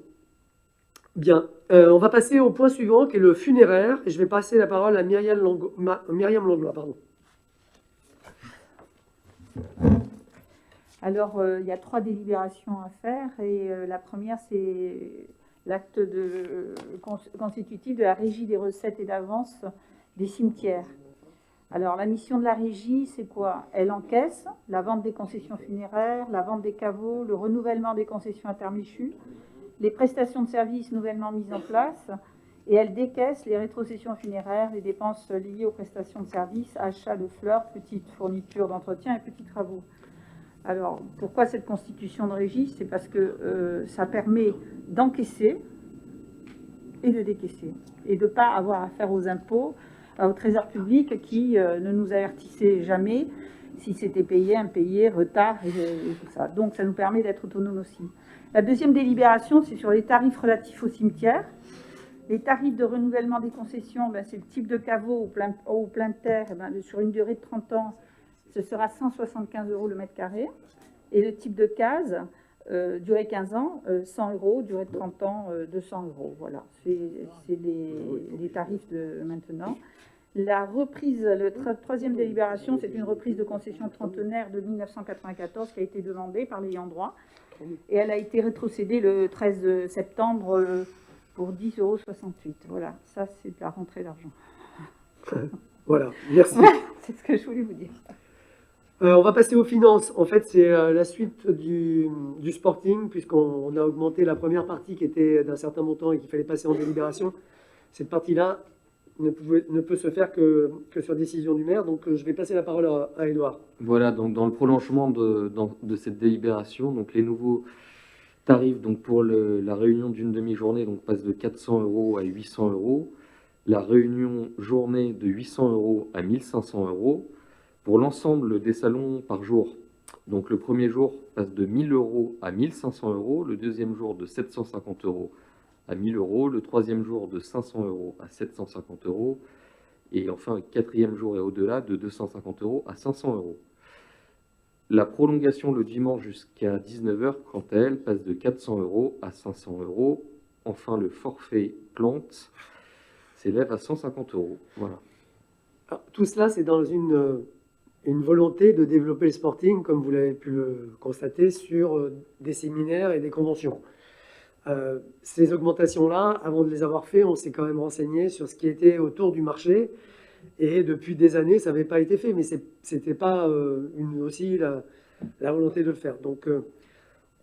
Bien. On va passer au point suivant, qui est le funéraire. Et je vais passer la parole à Myriam Langlois. Pardon. Alors, il y a 3 délibérations à faire. Et la première, c'est l'acte constitutif de la régie des recettes et d'avances des cimetières. Alors, la mission de la régie, c'est quoi? Elle encaisse la vente des concessions funéraires, la vente des caveaux, le renouvellement des concessions intermichues, les prestations de services nouvellement mises en place, et elle décaisse les rétrocessions funéraires, les dépenses liées aux prestations de services, achats de fleurs, petites fournitures d'entretien et petits travaux. Alors, pourquoi cette constitution de régie? C'est parce que ça permet d'encaisser et de décaisser, et de ne pas avoir affaire aux impôts, au trésor public qui ne nous avertissait jamais si c'était payé, impayé, retard et tout ça. Donc ça nous permet d'être autonomes aussi. La deuxième délibération, c'est sur les tarifs relatifs aux cimetières. Les tarifs de renouvellement des concessions, c'est le type de caveau au plein de terre, sur une durée de 30 ans, ce sera 175 € le mètre carré. Et le type de case, durée 15 ans, 100 €, durée de 30 ans, 200 €. Voilà, c'est les tarifs de maintenant. La reprise, troisième délibération, c'est une reprise de concession trentenaire de 1994 qui a été demandée par l'ayant droit. Et elle a été rétrocédée le 13 septembre pour 10,68 €. Voilà, ça c'est de la rentrée d'argent. Voilà, merci. C'est ce que je voulais vous dire. On va passer aux finances. En fait, c'est la suite du sporting, puisqu'on a augmenté la première partie qui était d'un certain montant et qu'il fallait passer en délibération. Cette partie-là ne peut se faire que sur décision du maire. Donc, je vais passer la parole à Édouard. Voilà, donc dans le prolongement de cette délibération, donc les nouveaux tarifs donc pour la réunion d'une demi-journée donc passent de 400 € à 800 €, la réunion journée de 800 € à 1500 € pour l'ensemble des salons par jour. Donc le premier jour passe de 1000 € à 1500 €, le deuxième jour de 750 € à 1000 €, le troisième jour de 500 € à 750 € et enfin le quatrième jour et au-delà de 250 € à 500 €. La prolongation le dimanche jusqu'à 19 h, quant à elle, passe de 400 € à 500 €. Enfin, le forfait plante s'élève à 150 €. Voilà. Alors, tout cela, c'est dans une volonté de développer le sporting, comme vous l'avez pu le constater, sur des séminaires et des conventions. Ces augmentations-là, avant de les avoir fait, on s'est quand même renseigné sur ce qui était autour du marché. Et depuis des années, ça n'avait pas été fait, mais ce n'était pas aussi la volonté de le faire. Donc,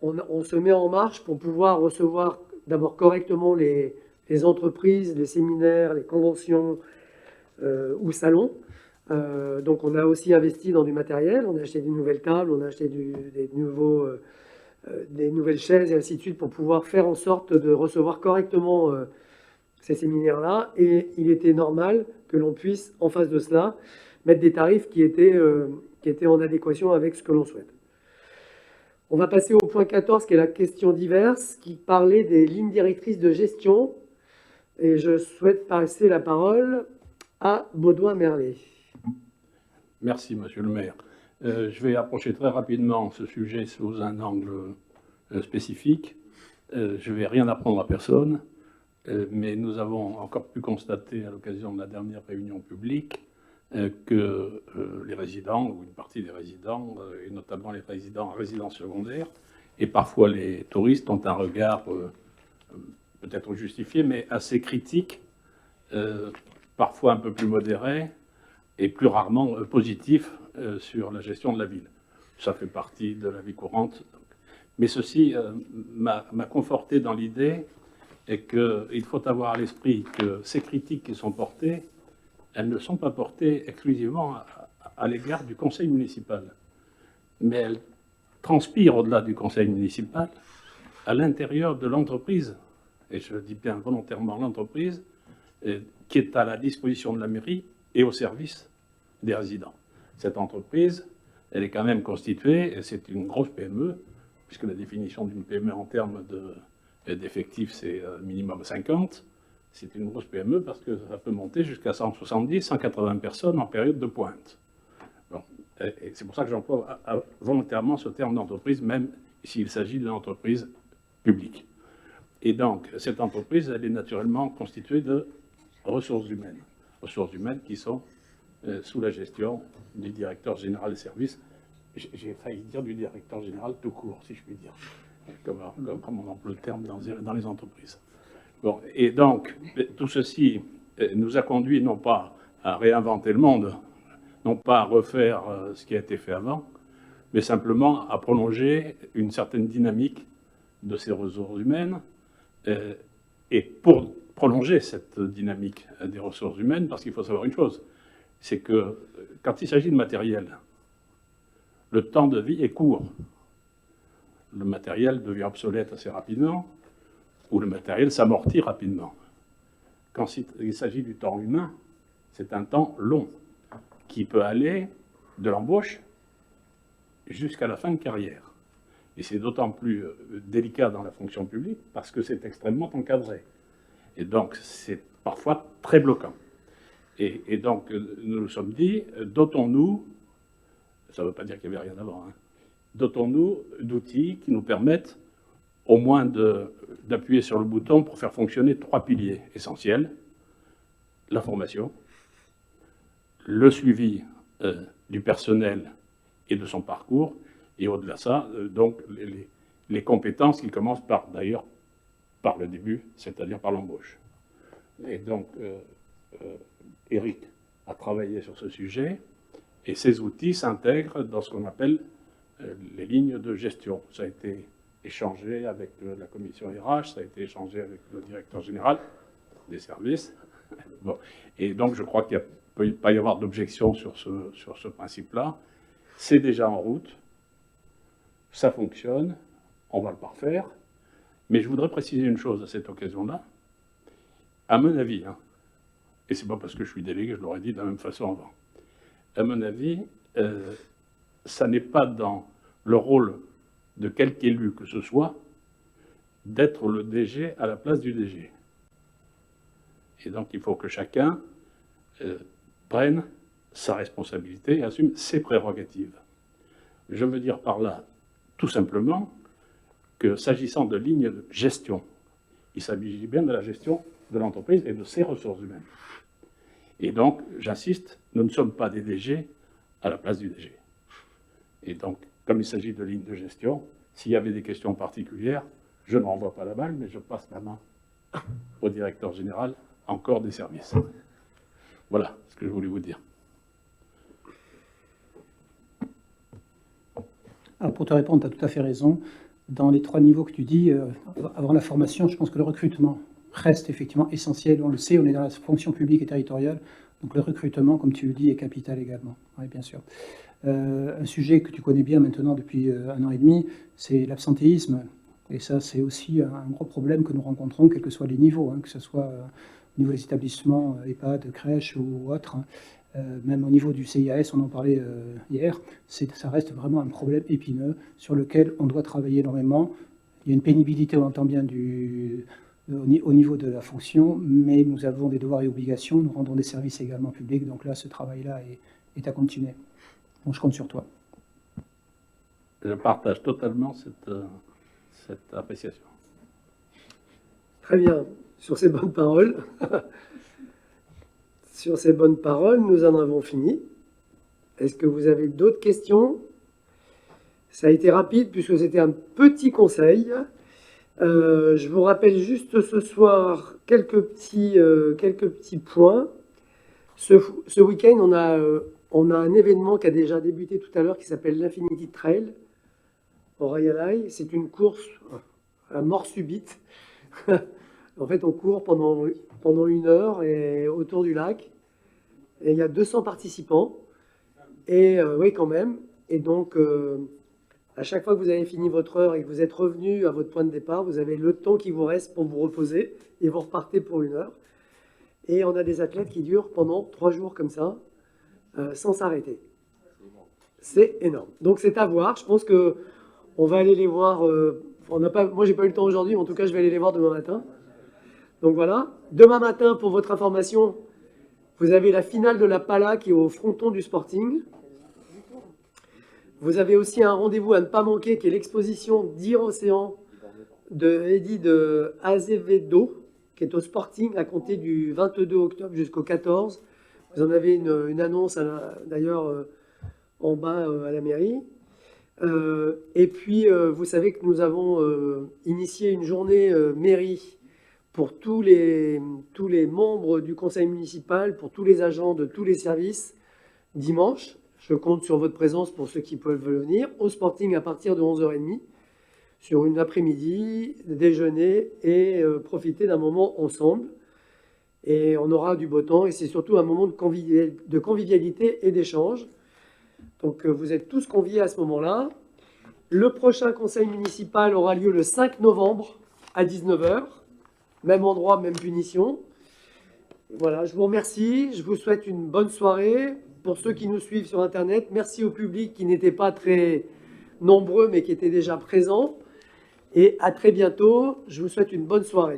on se met en marche pour pouvoir recevoir d'abord correctement les entreprises, les séminaires, les conventions ou salons. Donc, on a aussi investi dans du matériel. On a acheté des nouvelles tables, on a acheté des nouvelles chaises et ainsi de suite pour pouvoir faire en sorte de recevoir correctement ces séminaires-là. Et il était normal que l'on puisse, en face de cela, mettre des tarifs qui étaient en adéquation avec ce que l'on souhaite. On va passer au point 14, qui est la question diverse, qui parlait des lignes directrices de gestion. Et je souhaite passer la parole à Baudouin Merlet. Merci, monsieur le maire. Je vais approcher très rapidement ce sujet sous un angle spécifique. Je ne vais rien apprendre à personne, mais nous avons encore pu constater à l'occasion de la dernière réunion publique que les résidents, ou une partie des résidents, et notamment les résidents en résidence secondaire, et parfois les touristes, ont un regard peut-être justifié, mais assez critique, parfois un peu plus modéré, et plus rarement positif sur la gestion de la ville. Ça fait partie de la vie courante. Mais ceci m'a conforté dans l'idée qu'il faut avoir à l'esprit que ces critiques qui sont portées, elles ne sont pas portées exclusivement à l'égard du conseil municipal, mais elles transpirent au-delà du conseil municipal, à l'intérieur de l'entreprise, et je dis bien volontairement l'entreprise, qui est à la disposition de la mairie et au service des résidents. Cette entreprise, elle est quand même constituée, et c'est une grosse PME, puisque la définition d'une PME en termes d'effectifs, c'est minimum 50. C'est une grosse PME parce que ça peut monter jusqu'à 170, 180 personnes en période de pointe. Bon. Et c'est pour ça que j'emploie volontairement ce terme d'entreprise, même s'il s'agit d'une entreprise publique. Et donc, cette entreprise, elle est naturellement constituée de ressources humaines qui sont sous la gestion du directeur général des services. J'ai failli dire du directeur général tout court, si je puis dire, comme on emploie le terme dans les entreprises. Bon, et donc, tout ceci nous a conduit non pas à réinventer le monde, non pas à refaire ce qui a été fait avant, mais simplement à prolonger une certaine dynamique de ces ressources humaines. Et pour prolonger cette dynamique des ressources humaines, parce qu'il faut savoir une chose, c'est que quand il s'agit de matériel, le temps de vie est court. Le matériel devient obsolète assez rapidement, ou le matériel s'amortit rapidement. Quand il s'agit du temps humain, c'est un temps long, qui peut aller de l'embauche jusqu'à la fin de carrière. Et c'est d'autant plus délicat dans la fonction publique parce que c'est extrêmement encadré. Et donc, c'est parfois très bloquant. Et donc, nous nous sommes dit, dotons-nous, ça ne veut pas dire qu'il n'y avait rien avant, hein, dotons-nous d'outils qui nous permettent au moins d'appuyer sur le bouton pour faire fonctionner 3 piliers essentiels: la formation, le suivi du personnel et de son parcours, et au-delà de ça, donc les compétences qui commencent d'ailleurs par le début, c'est-à-dire par l'embauche. Et donc, Eric a travaillé sur ce sujet, et ces outils s'intègrent dans ce qu'on appelle les lignes de gestion. Ça a été échangé avec la commission RH, ça a été échangé avec le directeur général des services. Bon. Et donc, je crois qu'il ne peut pas y avoir d'objection sur ce principe-là. C'est déjà en route, ça fonctionne, on va le parfaire. Mais je voudrais préciser une chose à cette occasion-là. À mon avis, hein, et c'est pas parce que je suis délégué, je l'aurais dit de la même façon avant. À mon avis, ça n'est pas dans le rôle de quelque élu que ce soit d'être le DG à la place du DG. Et donc, il faut que chacun prenne sa responsabilité et assume ses prérogatives. Je veux dire par là, tout simplement, que s'agissant de lignes de gestion, il s'agit bien de la gestion de l'entreprise et de ses ressources humaines. Et donc, j'insiste, nous ne sommes pas des DG à la place du DG. Et donc, comme il s'agit de lignes de gestion, s'il y avait des questions particulières, je ne renvoie pas la balle, mais je passe la main au directeur général, encore des services. Voilà ce que je voulais vous dire. Alors pour te répondre, tu as tout à fait raison. Dans les 3 niveaux que tu dis, avant la formation, je pense que le recrutement reste effectivement essentiel. On le sait, on est dans la fonction publique et territoriale, donc le recrutement, comme tu le dis, est capital également. Oui, bien sûr. Un sujet que tu connais bien maintenant depuis 1 an et demi, c'est l'absentéisme. Et ça, c'est aussi un gros problème que nous rencontrons, quels que soient les niveaux, hein, que ce soit au niveau des établissements, EHPAD, crèches ou autres. Même au niveau du CIAS, on en parlait hier, ça reste vraiment un problème épineux sur lequel on doit travailler énormément. Il y a une pénibilité, on entend bien, au niveau de la fonction, mais nous avons des devoirs et obligations, nous rendons des services également publics, donc là, ce travail-là est à continuer. Bon, je compte sur toi. Je partage totalement cette appréciation. Très bien. Sur ces bonnes paroles, nous en avons fini. Est-ce que vous avez d'autres questions? Ça a été rapide puisque c'était un petit conseil. Je vous rappelle juste ce soir quelques petits points. Ce week-end, on a un événement qui a déjà débuté tout à l'heure qui s'appelle l'Infinity Trail. au Rayalai. C'est une course à mort subite. En fait, on court pendant 1 heure et autour du lac. Et il y a 200 participants. Et oui, quand même. Et donc, à chaque fois que vous avez fini votre heure et que vous êtes revenu à votre point de départ, vous avez le temps qui vous reste pour vous reposer et vous repartez pour 1 heure. Et on a des athlètes qui durent pendant 3 jours comme ça, sans s'arrêter. C'est énorme. Donc c'est à voir. Je pense que on va aller les voir. Moi, j'ai pas eu le temps aujourd'hui, mais en tout cas, je vais aller les voir demain matin. Donc voilà. Demain matin, pour votre information, vous avez la finale de la Pala qui est au fronton du Sporting. Vous avez aussi un rendez-vous à ne pas manquer qui est l'exposition d'Ir Océan de Eddie de Azevedo, qui est au Sporting à compter du 22 octobre jusqu'au 14. Vous en avez une annonce d'ailleurs en bas à la mairie. Et puis, vous savez que nous avons initié une journée mairie pour tous les membres du conseil municipal, pour tous les agents de tous les services, dimanche. Je compte sur votre présence pour ceux qui peuvent venir au Sporting à partir de 11h30 sur une après-midi, déjeuner et profiter d'un moment ensemble. Et on aura du beau temps et c'est surtout un moment de convivialité et d'échange. Donc vous êtes tous conviés à ce moment-là. Le prochain conseil municipal aura lieu le 5 novembre à 19h. Même endroit, même punition. Voilà, je vous remercie. Je vous souhaite une bonne soirée. Pour ceux qui nous suivent sur Internet, merci au public qui n'était pas très nombreux mais qui était déjà présent. Et à très bientôt. Je vous souhaite une bonne soirée.